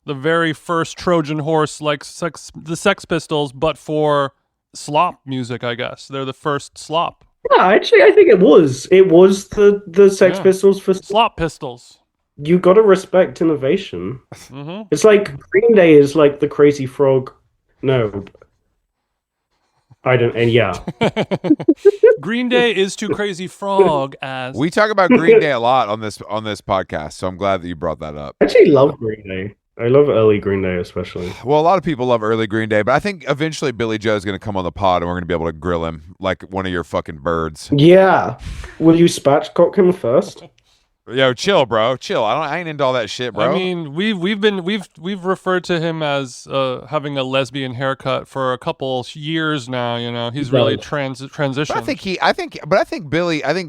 very first Trojan horse, like the Sex Pistols, but for slop music, I guess. They're the first slop. Yeah, actually, I think it was. It was the Sex Pistols for slop pistols. You got to respect innovation. Mm-hmm. It's like Green Day is like the Crazy Frog. No, I don't. And yeah, Green Day is to Crazy Frog as we talk about Green Day a lot on this podcast, so I'm glad that you brought that up. I actually love Green Day. I love early Green Day especially. Well, a lot of people love early Green Day, but I think eventually Billy Joe is going to come on the pod and we're going to be able to grill him like one of your fucking birds. Yeah. Will you spatchcock him first? Yo, chill, bro. Chill. I ain't into all that shit, bro. I mean, we've referred to him as having a lesbian haircut for a couple years now. You know, he's really transitioned. But I think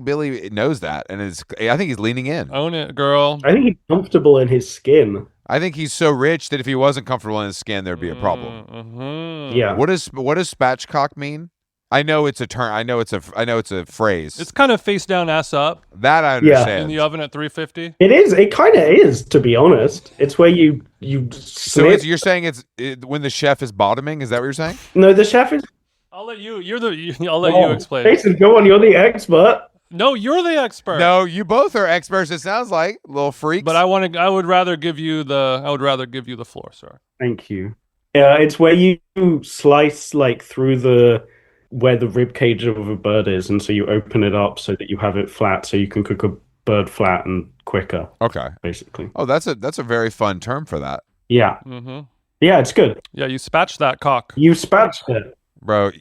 Billy knows that, and I think he's leaning in. Own it, girl. I think he's comfortable in his skin. I think he's so rich that if he wasn't comfortable in his skin, there'd be a problem. Mm-hmm. Yeah. What does spatchcock mean? I know it's a term. I know it's a phrase. It's kind of face down, ass up. That I understand. In the oven at 350. It is. It kind of is, to be honest. It's where you. So you're saying when the chef is bottoming? Is that what you're saying? No, the chef is. I'll let you. I'll let you explain. Jason, go on. You're the expert. No, you're the expert. No, you both are experts. It sounds like little freaks. But I would rather give you the floor, sir. Thank you. Yeah, it's where you slice like through where the rib cage of a bird is, and so you open it up so that you have it flat, so you can cook a bird flat and quicker. Okay, basically. Oh, that's a very fun term for that. Yeah. Mm-hmm. Yeah, it's good. Yeah, you spatch that cock. You spatched it, bro.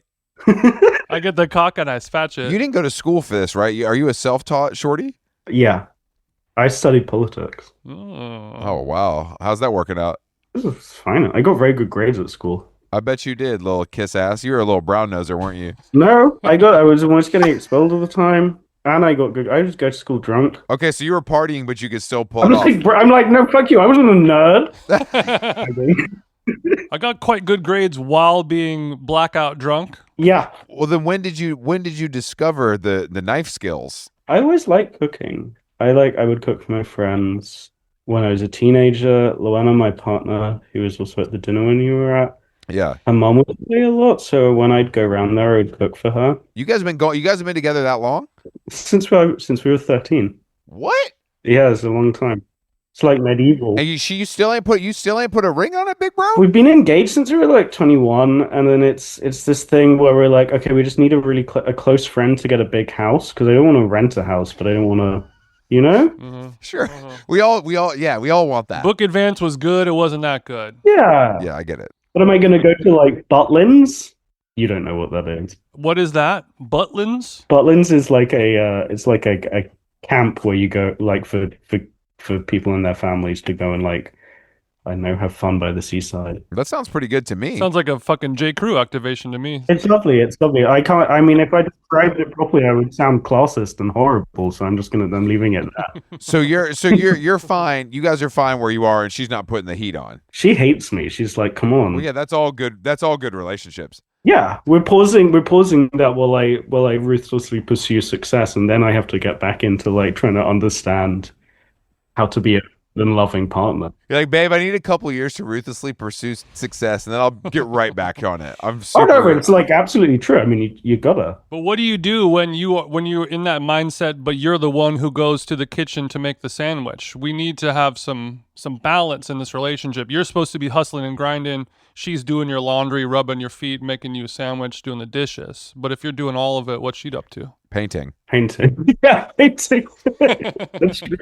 I get the cock and I spatch it. You didn't go to school for this, right? Are you a self-taught shorty? Yeah, I studied politics. Oh wow, how's that working out? This is fine. I got very good grades at school. I bet you did, little kiss ass. You were a little brown noser, weren't you? No, I was always getting expelled all the time, and I got good. I just go to school drunk. Okay, so you were partying, but you could still pull it off. I'm like, no, fuck you. I wasn't a nerd. I got quite good grades while being blackout drunk. Yeah. Well, then when did you discover the knife skills? I always liked cooking. I would cook for my friends when I was a teenager. Luana, my partner, who was also at the dinner when you were at. Yeah. Her mom would play a lot, so when I'd go around there, I'd cook for her. You guys have been together that long? Since we were 13. What? Yeah, it's a long time. It's like medieval. And you still ain't put a ring on it, big bro? We've been engaged since we were like 21, and then it's this thing where we're like, okay, we just need a really a close friend to get a big house, because I don't want to rent a house, but I don't want to, Mm-hmm. Sure. We all want that. Book Advance was good. It wasn't that good. Yeah. Yeah, I get it. What am I going to go to, like, Butlins? You don't know what that is. What is that? Butlins? Butlins is like a camp where you go, like, for people and their families to go and, like, I don't know, have fun by the seaside. That sounds pretty good to me. Sounds like a fucking J. Crew activation to me. It's lovely. I mean, if I described it properly, I would sound classist and horrible, so I'm leaving it there. So you're fine. You guys are fine where you are, and she's not putting the heat on. She hates me. She's like, come on. Well, yeah, that's all good. That's all good relationships. Yeah, we're pausing that while I ruthlessly pursue success, and then I have to get back into like trying to understand how to be a loving partner. You're like, babe, I need a couple years to ruthlessly pursue success, and then I'll get right back on it. I'm super. Oh no, it's like absolutely true. I mean, you gotta. But what do you do when you're in that mindset, but you're the one who goes to the kitchen to make the sandwich? We need to have some balance in this relationship. You're supposed to be hustling and grinding. She's doing your laundry, rubbing your feet, making you a sandwich, doing the dishes. But if you're doing all of it, what's she up to? Painting. Yeah, painting. That's true.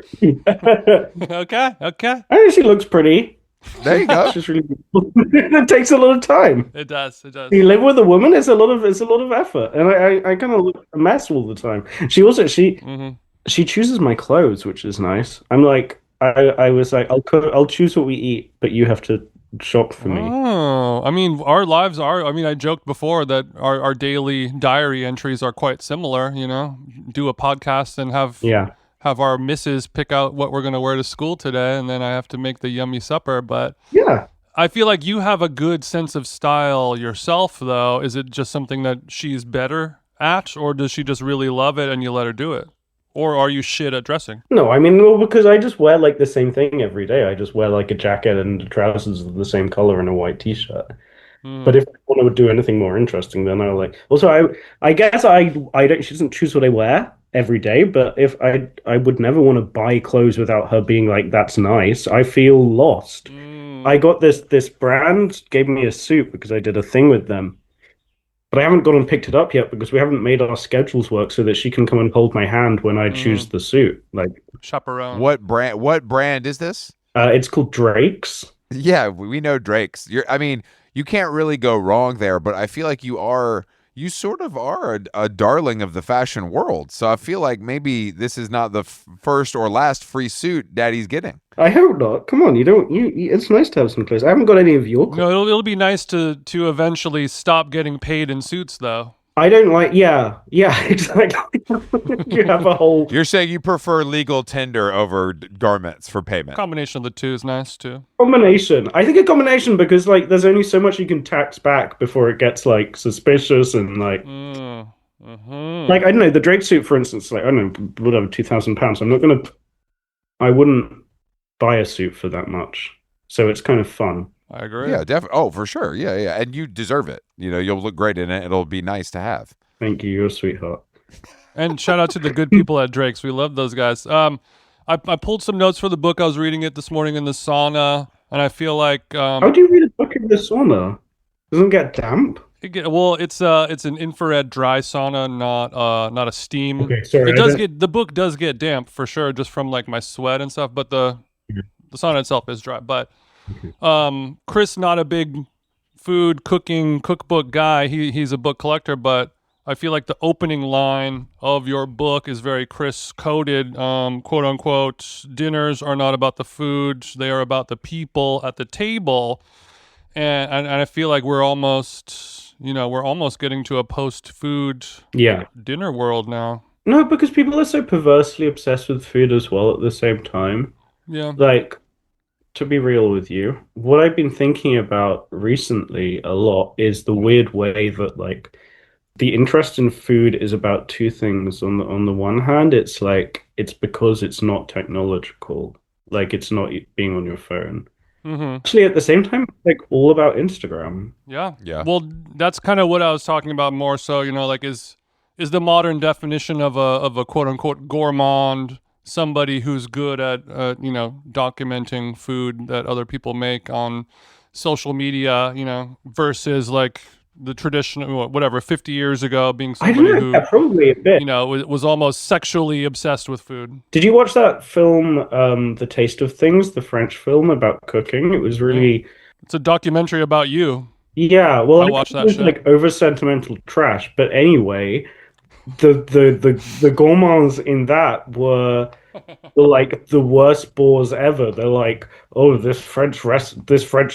Okay. I think she looks pretty. There you go. She's really beautiful. It takes a lot of time. It does. You live with a woman, it's a lot of effort, and I kind of look a mess all the time. She chooses my clothes, which is nice. I'm like, I was like, I'll choose what we eat, but you have to shock for me. Oh, I mean, our lives are. I mean, I joked before that our daily diary entries are quite similar. You know, do a podcast and Yeah. have our missus pick out what we're gonna wear to school today, and then I have to make the yummy supper. But Yeah. I feel like you have a good sense of style yourself, though. Is it just something that she's better at, or does she just really love it and you let her do it? Or are you shit at dressing? No, I mean, well, because I just wear like the same thing every day. I just wear like a jacket and trousers of the same color and a white t-shirt. But Mm, if I want to do anything more interesting, then I'll like. Also, I guess I don't. She doesn't choose what I wear every day. But if I would never want to buy clothes without her being like, "That's nice." I feel lost. I mm, got this brand gave me a suit because I did a thing with them, but I haven't gone and picked it up yet because we haven't made our schedules work so that she can come and hold my hand when I choose mm. the suit. Like, Chaperone. What brand is this? it's called Drake's. Yeah, we know Drake's. I mean, you can't really go wrong there, but I feel like you sort of are a darling of the fashion world. So I feel like maybe this is not the first or last free suit Daddy's getting. I hope not. Come on, you don't. It's nice to have some clothes. I haven't got any of your clothes. No, it'll be nice to eventually stop getting paid in suits, though. I don't like. Yeah, yeah, exactly. You have a whole You're saying you prefer legal tender over garments for payment. Combination of the two is nice too. combination. I think a combination because like there's only so much you can tax back before it gets like suspicious and Mm. Hmm. like I don't know the Drake suit for instance. Like I don't know whatever £2,000. I'm not gonna. I wouldn't buy a suit for that much. So it's kind of fun. I agree. Yeah, definitely. Oh, for sure. Yeah, yeah. And you deserve it. You know, you'll look great in it. It'll be nice to have. Thank you. You're a sweetheart. And shout out to the good people at Drake's. We love those guys. I pulled some notes for the book. I was reading it this morning in the sauna, and I feel like How do you read a book in the sauna? Doesn't it get damp? well, it's an infrared dry sauna, not a steam. Okay, sorry. It I does don't... get the book does get damp for sure, just from like my sweat and stuff. But the sauna itself is dry. But Okay. Chris, not a big food cooking cookbook guy. He's a book collector, but I feel like the opening line of your book is very Chris coded, quote unquote. Dinners are not about the food; they are about the people at the table. And I feel like we're almost, we're almost getting to a post food Yeah. dinner world now. No, because people are so perversely obsessed with food as well at the same time. Yeah. Like, to be real with you, what I've been thinking about recently a lot is the weird way that like the interest in food is about two things. On the one hand, it's like it's because it's not technological, like it's not being on your phone. Mm-hmm. Actually, at the same time, it's like all about Instagram. Yeah. Yeah. Well, that's kind of what I was talking about more so, like is the modern definition of a quote unquote gourmand somebody who's good at documenting food that other people make on social media, versus like the traditional whatever 50 years ago being I don't somebody know, yeah, who probably a bit. was almost sexually obsessed with food. Did you watch that film, The Taste of Things, the French film about cooking? It was Mm. really, It's a documentary about you. yeah, well, I I watched think it that was shit. like over sentimental trash. But anyway, the gourmands in that were like the worst bores ever. They're like, oh, this French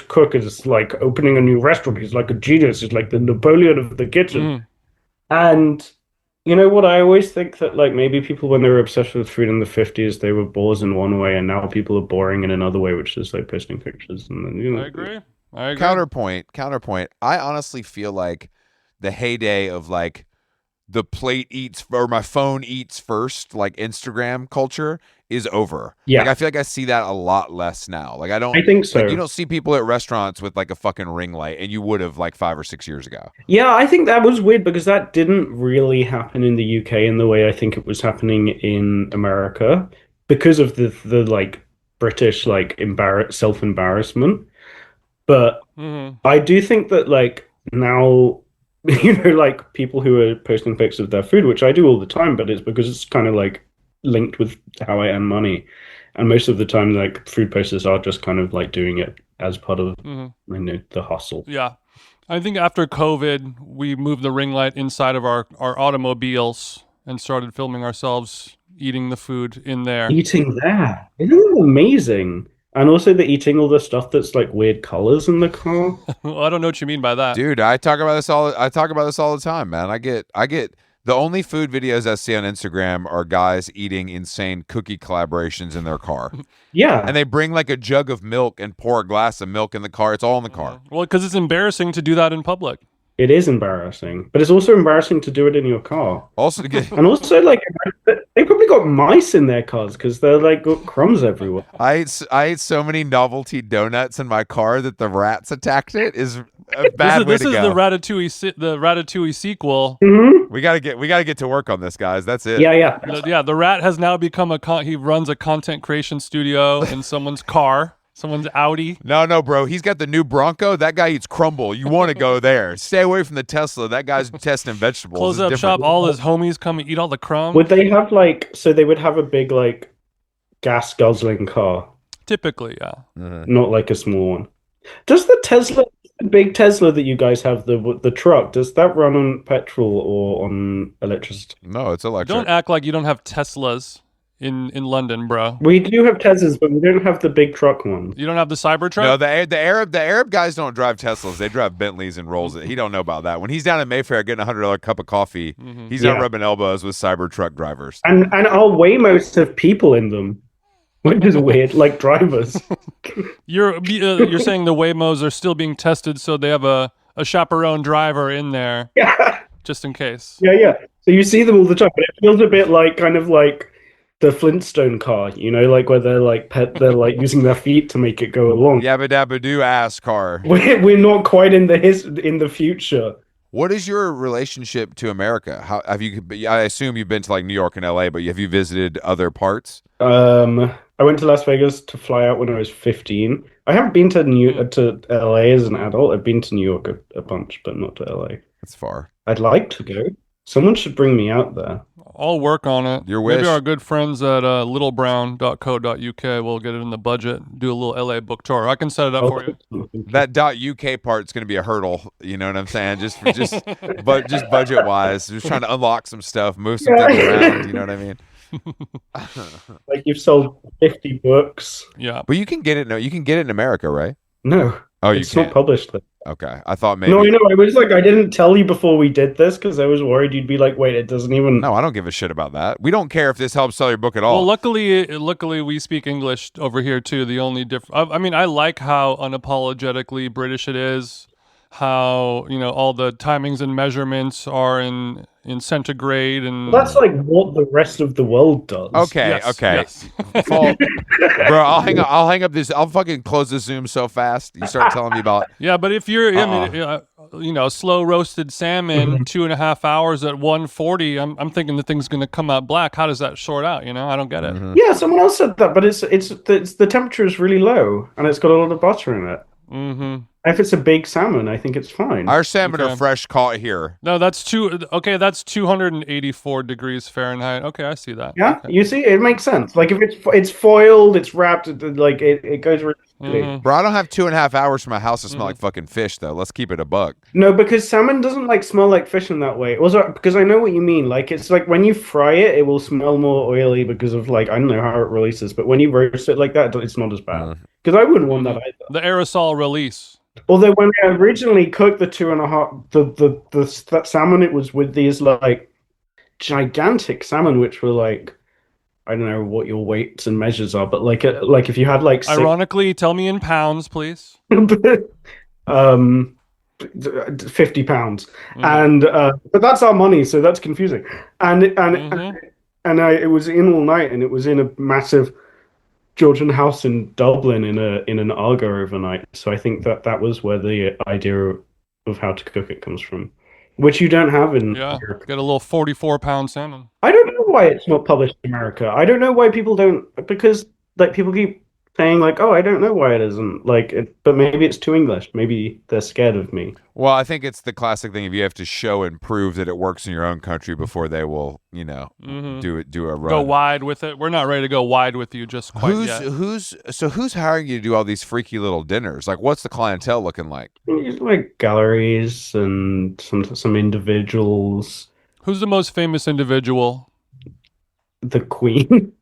cook is like opening a new restaurant. He's like a genius. He's like the Napoleon of the kitchen. Mm. And you know what? I always think that like maybe people when they were obsessed with food in the 50s, they were bores in one way, and now people are boring in another way, which is like posting pictures and then I agree. I agree. Counterpoint. I honestly feel like the heyday of like the plate eats or my phone eats first, like Instagram culture is over. Like Yeah, I feel like I see that a lot less now. Like I don't I think like you so. don't see people at restaurants with like a fucking ring light and you would have like 5 or 6 years ago. Yeah, I think that was weird because that didn't really happen in the UK in the way I think it was happening in America because of the like British like self-embarrassment. But Mm-hmm. I do think that like now, like people who are posting pics of their food, which I do all the time, but it's because it's kind of like linked with how I earn money. And most of the time, like food posters are just kind of like doing it as part of, Mm-hmm. the hustle. Yeah. I think after COVID, we moved the ring light inside of our automobiles and started filming ourselves eating the food in there. Eating there, isn't it amazing? And also they're eating all the stuff that's like weird colors in the car. Well, I don't know what you mean by that. Dude, I talk about this all. I talk about this all the time, man. I get the only food videos I see on Instagram are guys eating insane cookie collaborations in their car, Yeah, and they bring like a jug of milk and pour a glass of milk in the car. It's all in the car. Well, because it's embarrassing to do that in public. it is embarrassing, but it's also embarrassing to do it in your car. Also, to get, And also, like, they probably got mice in their cars because they're like got crumbs everywhere. I ate so many novelty donuts in my car that the rats attacked it. Is a bad way This to is go. the Ratatouille sequel. Hmm. We gotta get to work on this, guys. That's it. Yeah. The rat has now become he runs a content creation studio in someone's car, someone's Audi. No, bro. He's got the new Bronco. That guy eats crumble. You want to go there. Stay away from the Tesla. That guy's testing vegetables. Close It's up different. shop. All his homies come and eat all the crumbs. Would they have like so they would have a big like gas guzzling car, Typically, yeah. not like a small one. Does the big Tesla that you guys have, the truck, does that run on petrol or on electricity? No, it's electric. Don't act like you don't have Teslas in London, bro. We do have Teslas, but we don't have the big truck ones. You don't have the Cybertruck? No, the Arab guys don't drive Teslas. They drive Bentleys and Rolls. He don't know about that. When he's down in Mayfair getting $100 cup of coffee, he's not Yeah. rubbing elbows with Cybertruck drivers. And our Waymos have people in them, which is weird, like drivers. You're saying the Waymos are still being tested, so they have a chaperone driver in there Yeah. just in case. Yeah. So you see them all the time, but it feels a bit like kind of like the Flintstone car, you know, like where they're like using their feet to make it go along. Yabba dabba doo ass car. We're not quite in the future. What is your relationship to America? How have you? I assume you've been to like New York and LA, but have you visited other parts? I went to Las Vegas to fly out when I was 15. I haven't been to LA as an adult. I've been to New York a bunch, but not to LA. That's far. I'd like to go. Someone should bring me out there. I'll work on it. Your wish. Maybe our good friends at littlebrown.co.uk will get it in the budget, do a little LA book tour. I can set it up for you. That .uk part's going to be a hurdle. You know what I'm saying? Just budget wise, just trying to unlock some stuff, move some things around. You know what I mean? Like you've sold 50 books. Yeah. But you can get it. No, you can get it in America, right? No, Oh, you it's can't. not published there. Okay, I thought maybe. No, I know. I was like, I didn't tell you before we did this because I was worried you'd be like, wait, it doesn't even. No, I don't give a shit about that. We don't care if this helps sell your book at all. Well, luckily we speak English over here too. The only I mean, I like how unapologetically British it is. How all the timings and measurements are in centigrade and. That's like what the rest of the world does. Okay, Yes, okay. yes. Bro, I'll hang up this. I'll fucking close the Zoom so fast. You start telling me about. Yeah, but if you're, I mean, slow roasted salmon, 2.5 hours at 140, I'm thinking the thing's gonna come out black. How does that sort out? I don't get it. Yeah, someone else said that, but the temperature is really low and it's got a lot of butter in it. Mm-hmm. If it's a big salmon, I think it's fine. Our salmon Okay. are fresh caught here. No, that's 284 degrees Fahrenheit. Okay, I see that. Yeah, Okay. you see, it makes sense. Like if it's foiled, it's wrapped, like it goes really quickly. Mhm. Bro, I don't have 2.5 hours from my house to Mm-hmm. smell like fucking fish, though. Let's keep it a buck. No, because salmon doesn't like smell like fish in that way. Also, because I know what you mean. Like it's like when you fry it, it will smell more oily because of like I don't know how it releases. But when you roast it like that, it's not as bad. Because I wouldn't want that either. The aerosol release. Although when I originally cooked the 2.5, that salmon, it was with these like gigantic salmon, which were like I don't know what your weights and measures are, but like if you had like Ironically, tell me in pounds, please. 50 pounds, and but that's our money, so that's confusing. And it was in all night, and it was in a massive Georgian house in Dublin in an Argo overnight. So I think that was where the idea of how to cook it comes from, which you don't have in Yeah, Europe. get a little 44-pound salmon. I don't know why it's not published in America. I don't know why people don't, because like people keep saying like, oh, I don't know why it isn't like it, but maybe it's too English. Maybe they're scared of me. Well, I think it's the classic thing. If you have to show and prove that it works in your own country before they will, do a run. Go wide with it. We're not ready to go wide with you just quite yet. Who's hiring you to do all these freaky little dinners? Like, what's the clientele looking like? It's like galleries and some individuals. Who's the most famous individual? The Queen.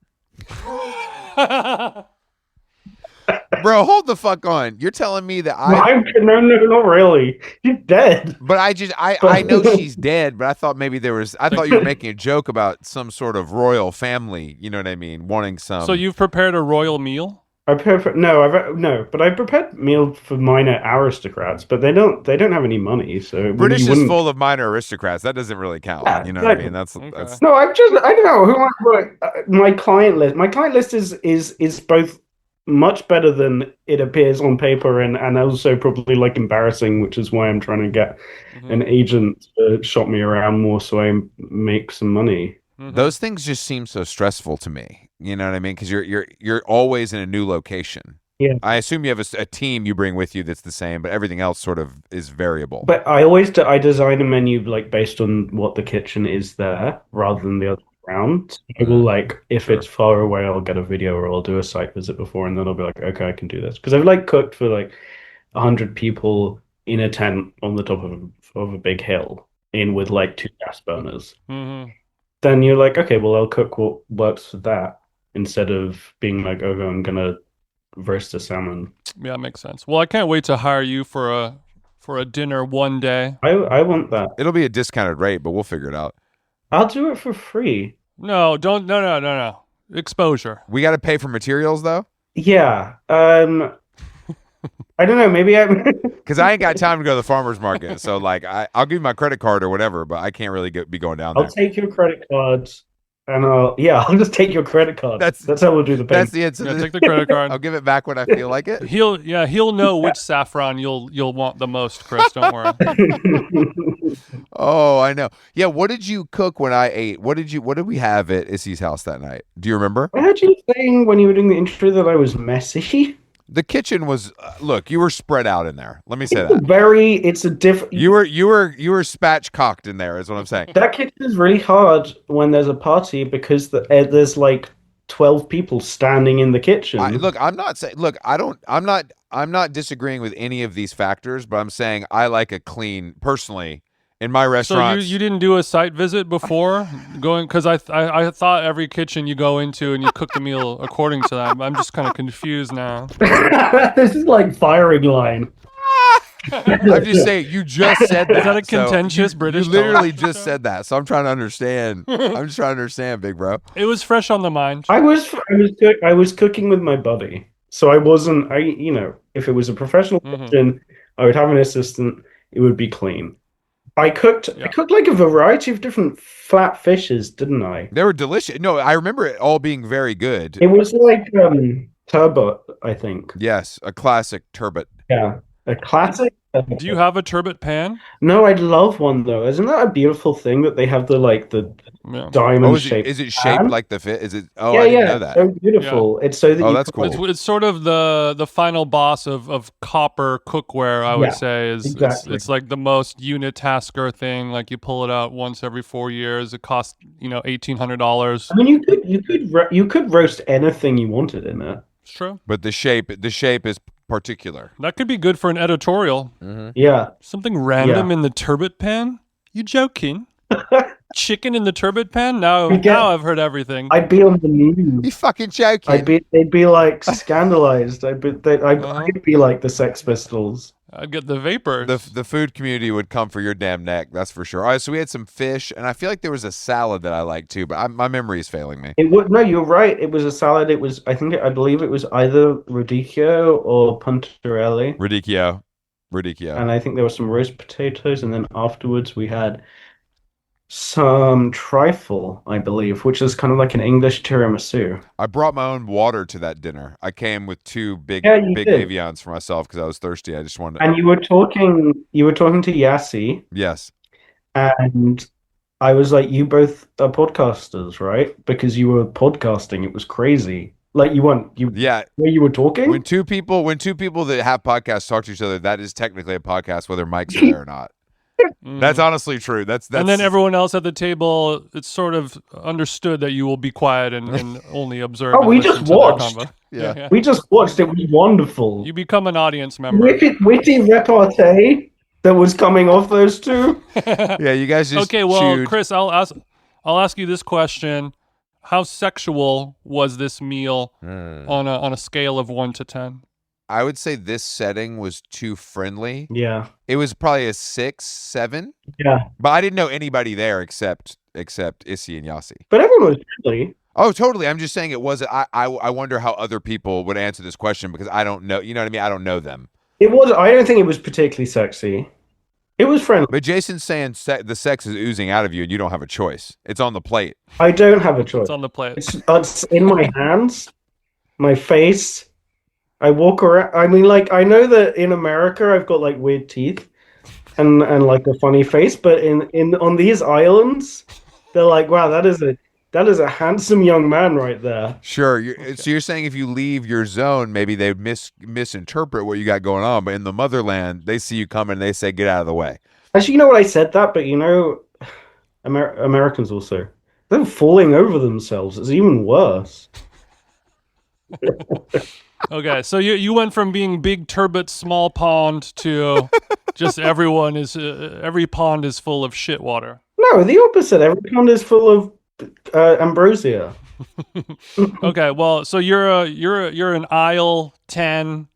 Bro, hold the fuck on. You're telling me that No, not really. She's dead. but I know she's dead, but I thought maybe I thought you were making a joke about some sort of royal family, you know what I mean, wanting some. So you've prepared a royal meal? I prepared no, but I prepared meal for minor aristocrats, but they don't have any money, so British you is wouldn't. full of minor aristocrats. That doesn't really count. Yeah, You know what I mean? exactly. That's No, I don't know my client list. My client list is both much better than it appears on paper and also probably like embarrassing, which is why I'm trying to get an agent to shop me around more so I make some money. those things just seem so stressful to me. You know what I mean? Because you're always in a new location. Yeah. I assume you have a team you bring with you that's the same, but everything else sort of is variable. But I design a menu like based on what the kitchen is there rather than the other way around. I will like if it's far away, I'll get a video or I'll do a site visit before, and then I'll be like, okay, I can do this because I've like cooked for like 100 people in a tent on the top of a big hill in with like 2 gas burners. Then you're like, okay, well, I'll cook what works for that instead of being like, okay, I'm gonna roast a salmon. Yeah, makes sense. Well, I can't wait to hire you for a dinner one day. I want that. It'll be a discounted rate, but we'll figure it out. I'll do it for free. No, don't. No. Exposure. We got to pay for materials though, Yeah. I don't know. Maybe I'm. because I ain't got time to go to the farmer's market. So like, I'll give you my credit card or whatever, but I can't really be going down there. I'll take your credit cards, and I'll just take your credit card. That's how we'll do the payment. That's the answer. Yeah, take the credit card. I'll give it back when I feel like it. He'll know which saffron you'll want the most, Chris. Don't worry. Oh, I know. Yeah, what did you cook when I ate? What did we have at Issy's house that night? Do you remember? I heard you saying when you were doing the intro that I was messy. The kitchen was look, you were spread out in there. Let me say that. It's a different. You were spatchcocked in there is what I'm saying. That kitchen is really hard when there's a party because there's like 12 people standing in the kitchen. I'm not saying I'm not disagreeing with any of these factors, but I'm saying I like a clean personally in my restaurant. So you didn't do a site visit before going because I thought every kitchen you go into and you cook the meal according to that. I'm just kind of confused now. This is like firing line. I'm just saying you just said that. Is that a contentious British? You literally just said that, so I'm trying to understand. I'm just trying to understand, big bro. It was fresh on the mind. I was cooking with my buddy, so I wasn't. If it was a professional kitchen, I would have an assistant. It would be clean. I cooked like a variety of different flat fishes, didn't I? They were delicious. No, I remember it all being very good. It was like turbot, I think. Yes, a classic turbot. Yeah, a classic. Do you have a turbot pan? No, I'd love one though. Isn't that a beautiful thing that they have the diamond shape? Is it shaped like the fit? Is it? Oh, Yeah, I didn't know that. So beautiful. Yeah. It's so that that's cool. It's sort of the final boss of copper cookware. I would say is exactly. It's like the most unitasker thing. Like you pull it out once every 4 years. It costs $1,800. I mean, you could roast anything you wanted in it. It's true. But the shape is particular. That could be good for an editorial. Yeah. Something random in the turbot pan? You joking? Chicken in the turbot pan? Now I've heard everything. I'd be on the news. You fucking joking? They'd be like scandalized. I'd be like the Sex Pistols. I'd get the vapors. The food community would come for your damn neck. That's for sure. All right, so we had some fish, and I feel like there was a salad that I liked too, but my memory is failing me. No, you're right. It was a salad. It was I believe it was either radicchio or puntarelli. Radicchio. And I think there were some roast potatoes, and then afterwards we had some trifle, I believe, which is kind of like an English tiramisu. I brought my own water to that dinner. I came with 2 big Avions for myself because I was thirsty. I just wanted. And you were talking to Yassi. Yes. And I was like, you both are podcasters, right? Because you were podcasting. It was crazy. Like where you were talking. When two people that have podcasts talk to each other, that is technically a podcast, whether mics are there or not. That's honestly true. That's and then everyone else at the table, it's sort of understood that you will be quiet and only observe. Oh, we just watched. Yeah. We just watched. It was wonderful. You become an audience member. Witty repartee that was coming off those two. Yeah, you guys just okay. Well, chewed. Chris, I'll ask you this question: how sexual was this meal on a scale of 1 to 10? I would say this setting was too friendly. Yeah. It was probably a 6, 7. Yeah. But I didn't know anybody there except Issy and Yasi. But everyone was friendly. Oh, totally. I'm just saying it wasn't. I wonder how other people would answer this question because I don't know. You know what I mean? I don't know them. It was. I don't think it was particularly sexy. It was friendly. But Jason's saying the sex is oozing out of you and you don't have a choice. It's on the plate. I don't have a choice. It's on the plate. It's in my hands, my face. I walk around. I mean, like, I know that in America I've got like weird teeth and like a funny face, but in on these islands, they're like, wow, that is a handsome young man right there. Sure. So you're saying if you leave your zone, maybe they misinterpret what you got going on, but in the motherland, they see you coming and they say, get out of the way. Actually, you know what, I said that, but you know, Americans also, they're falling over themselves. It's even worse. Okay, so you went from being big turbot, small pond to just every pond is full of shit water. No, the opposite. Every pond is full of ambrosia. Okay, well, so you're an aisle 10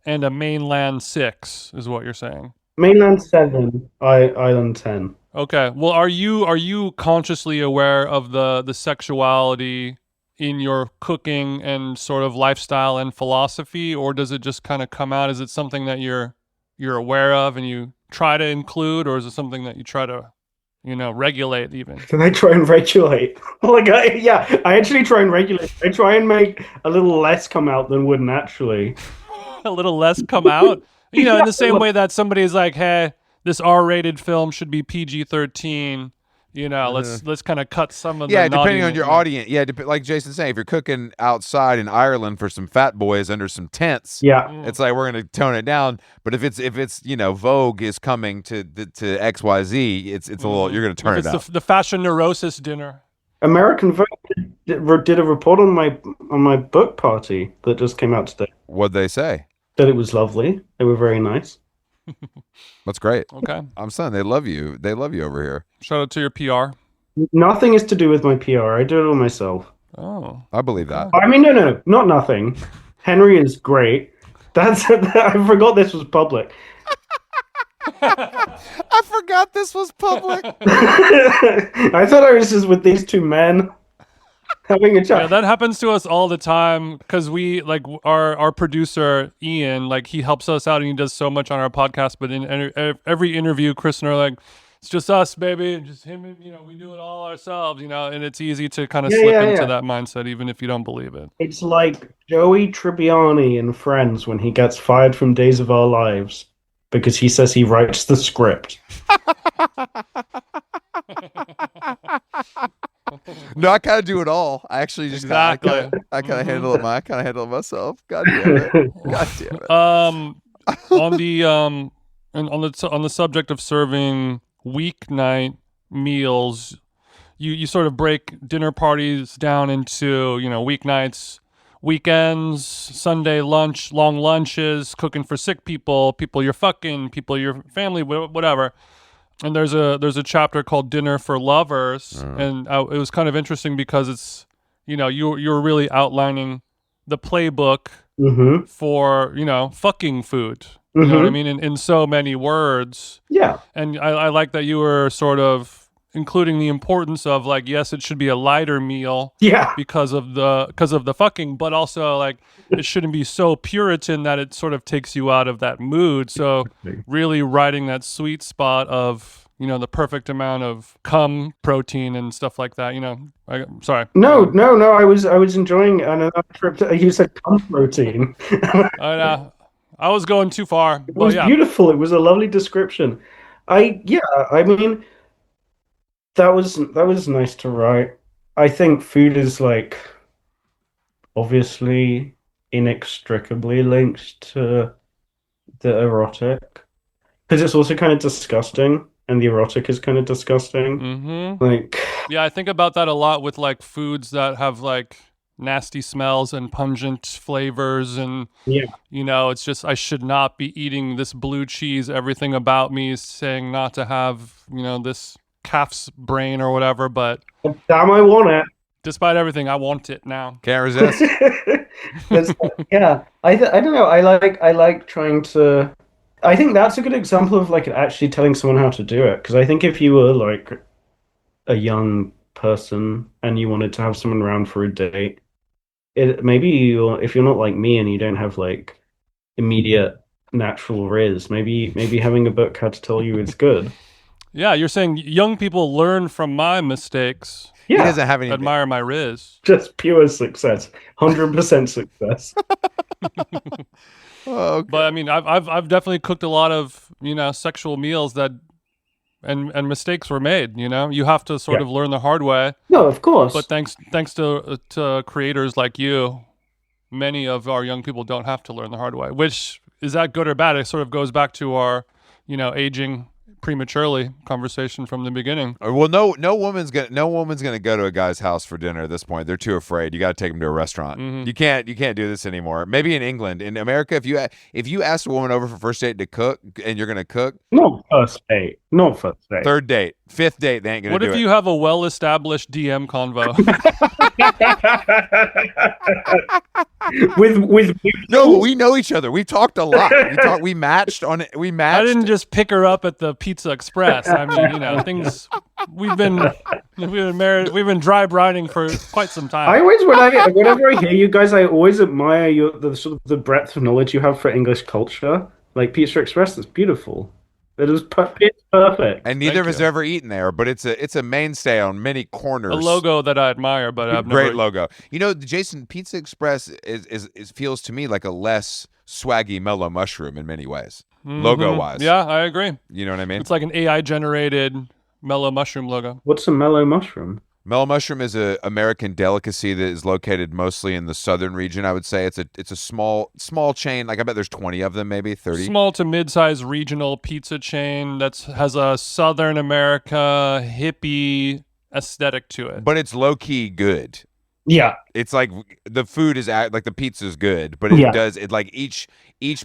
and a mainland 6 is what you're saying. Mainland 7, island 10. Okay, well, are you consciously aware of the sexuality in your cooking and sort of lifestyle and philosophy, or does it just kind of come out? Is it something that you're aware of and you try to include, or is it something that you try to, regulate even? Can I try and regulate? I actually try and regulate. I try and make a little less come out than would naturally. A little less come out? In the same way that somebody's like, hey, this R-rated film should be PG-13. Let's kind of cut some of the depending on your audience. Yeah, like Jason's saying, if you're cooking outside in Ireland for some fat boys under some tents, it's like we're gonna tone it down. But if it's Vogue is coming to XYZ, it's a little you're gonna turn it up. The fashion neurosis dinner. American Vogue did a report on my book party that just came out today. What'd they say? That it was lovely. They were very nice. That's great. Okay. I'm saying they love you. They love you over here. Shout out to your PR. Nothing is to do with my PR. I do it all myself. Oh. I believe that. I mean, no, not nothing. Henry is great. I forgot this was public. I forgot this was public. I thought I was just with these two men having a chat. Yeah, that happens to us all the time because we our producer Ian, he helps us out and he does so much on our podcast. But in every interview, Chris and I are like, it's just us, baby, just him. We do it all ourselves. And it's easy to kind of slip into that mindset, even if you don't believe it. It's like Joey Tribbiani in Friends when he gets fired from Days of Our Lives because he says he writes the script. No, I kind of do it all. I actually just exactly. I kind of handle it. I kind of handle it myself. God damn it. God damn it. On the subject of serving weeknight meals, you sort of break dinner parties down into weeknights, weekends, Sunday lunch, long lunches, cooking for sick people you're fucking, people your family, whatever. And there's a chapter called Dinner for Lovers, and it was kind of interesting because it's you're really outlining the playbook for fucking food. You know what I mean? In so many words. Yeah. And I like that you were sort of including the importance of yes, it should be a lighter meal. Yeah. Because of the fucking, but also it shouldn't be so Puritan that it sort of takes you out of that mood. So really riding that sweet spot of the perfect amount of cum protein and stuff like that. Sorry. No. I was enjoying another trip. You said cum protein. I know. I was going too far. It was beautiful. It was a lovely description. I mean, that was nice to write. I think food is obviously inextricably linked to the erotic because it's also kind of disgusting, and the erotic is kind of disgusting. Mm-hmm. I think about that a lot with foods that have nasty smells and pungent flavors, and it's just I should not be eating this blue cheese. Everything about me is saying not to have this calf's brain or whatever, but damn, I want it. Despite everything, I want it now. Can't resist. Yeah, I don't know. I like trying to. I think that's a good example of like actually telling someone how to do it. Because I think if you were like a young person and you wanted to have someone around for a date, maybe if you're not like me and you don't have like immediate natural riz, maybe having a book how to tell you is good. Yeah, you're saying young people learn from my mistakes. He Yeah, doesn't have any. Admire my riz. just pure success, 100% success. Oh, okay. But I mean, I've definitely cooked a lot of sexual meals that and mistakes were made. You have to sort of learn the hard way. No, of course. But thanks to creators like you, many of our young people don't have to learn the hard way. Which is that good or bad? It sort of goes back to our aging prematurely conversation from the beginning. Well, no woman's gonna go to a guy's house for dinner at this point. They're too afraid. You got to take them to a restaurant. Mm-hmm. You can't do this anymore. Maybe in England, in America, if you ask a woman over for first date to cook and you're gonna cook, Not first date. Not first date. third date, fifth date, they ain't gonna What do if it. you have a well-established DM convo? with No, we know each other. We've talked a lot. We matched on it. We matched. I didn't just pick her up at the Pizza Express. I mean, things. We've been married. We've been dry brining for quite some time. Whenever I hear you guys, I always admire the sort of the breadth of knowledge you have for English culture. Like Pizza Express, it's beautiful. It's perfect. And neither of us you. have ever eaten there, but it's a mainstay on many corners. A logo that I admire, but I've Great never. logo. Jason, Pizza Express is feels to me like a less swaggy mellow mushroom in many ways, logo wise. Yeah, I agree. You know what I mean? It's like an AI generated mellow mushroom logo. What's a mellow mushroom? Mellow mushroom is an American delicacy that is located mostly in the southern region. I would say it's a small chain. Like I bet there's 20 of them, maybe 30. Small to mid-sized regional pizza chain that has a Southern America hippie aesthetic to it. But it's low key good. Yeah. It's like the food is like the pizza's good, but it like each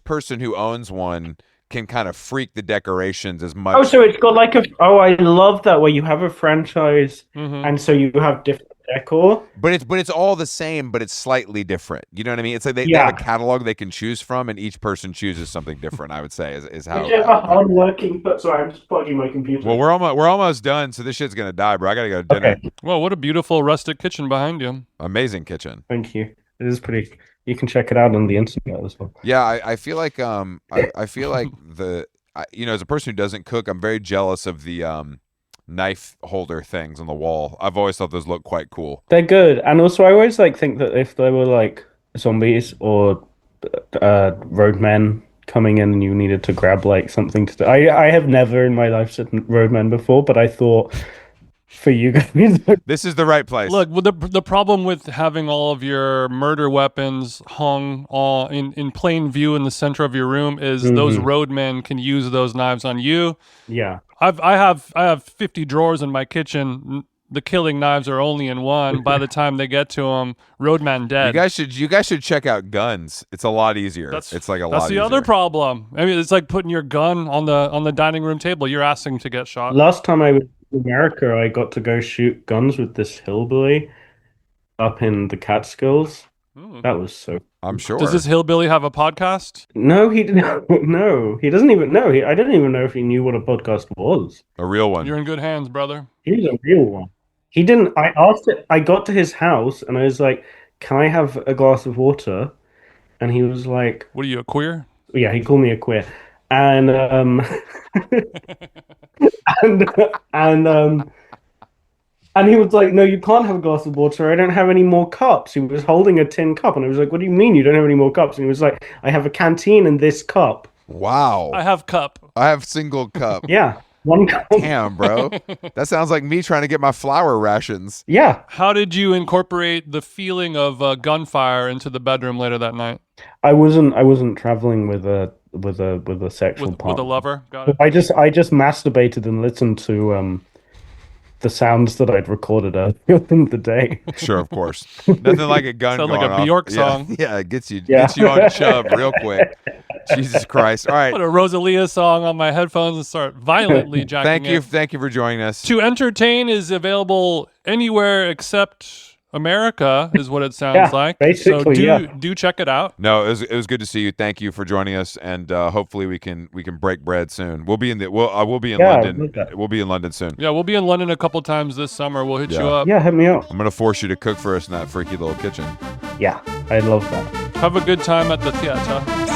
person who owns one can kind of freak the decorations as much. Oh, so it's got like I love that where you have a franchise and so you have different decor. But it's all the same, but it's slightly different. You know what I mean? It's like they have a catalog they can choose from, and each person chooses something different. I would say is how. You have a hardworking. Sorry, I'm just plugging my computer. Well, we're almost done, so this shit's gonna die, bro. I gotta go to dinner. Okay. Well, what a beautiful rustic kitchen behind you. Amazing kitchen. Thank you. It is pretty. You can check it out on the internet as well. Yeah, I feel like I feel like as a person who doesn't cook, I'm very jealous of the knife holder things on the wall. I've always thought those look quite cool. They're good, and also I always think that if there were like zombies or roadmen coming in and you needed to grab like something to do. I have never in my life seen roadmen before, but I thought for you guys, this is the right place. Look, the problem with having all of your murder weapons hung in plain view in the center of your room is those roadmen can use those knives on you. Yeah. I have 50 drawers in my kitchen. The killing knives are only in one. By the time they get to them, roadman dead. You guys should check out guns. It's a lot easier. It's like a lot. That's the other problem. I mean, it's like putting your gun on the dining room table. You're asking to get shot. Last time I was in America, I got to go shoot guns with this hillbilly up in the Catskills. That was so. I'm sure. Does this hillbilly have a podcast? No, he didn't. No, he doesn't even know. I didn't even know if he knew what a podcast was. A real one. You're in good hands, brother. He was a real one. He didn't. I asked it. I got to his house and I was like, "Can I have a glass of water?" And he was like, "What are you, a queer?" Yeah, he called me a queer, and and he was like, "No, you can't have a glass of water. I don't have any more cups." He was holding a tin cup, and I was like, "What do you mean you don't have any more cups?" And he was like, "I have a canteen in this cup." Wow. I have cup. I have single cup. Yeah, one cup. Damn, bro. That sounds like me trying to get my flour rations. Yeah. How did you incorporate the feeling of gunfire into the bedroom later that night? I wasn't traveling with a sexual partner. With a lover. Got it. I just masturbated and listened to the sounds that I'd recorded earlier in the day. Sure, of course. Nothing like a gun Sounds going like a off. Bjork song. Yeah, it gets you on Chubb real quick. Jesus Christ. All right. Put a Rosalia song on my headphones and start violently jacking Thank you for joining us. To Entertain is available anywhere except America is what it sounds Yeah, like. basically, so yeah. do check it out. No, it was good to see you. Thank you for joining us, and hopefully we can break bread soon. We'll be in London. love that. We'll be in London soon. Yeah, we'll be in London a couple times this summer. We'll hit you Yeah. up. Yeah, hit me up. I'm gonna force you to cook for us in that freaky little kitchen. Yeah, I love that. Have a good time at the theater.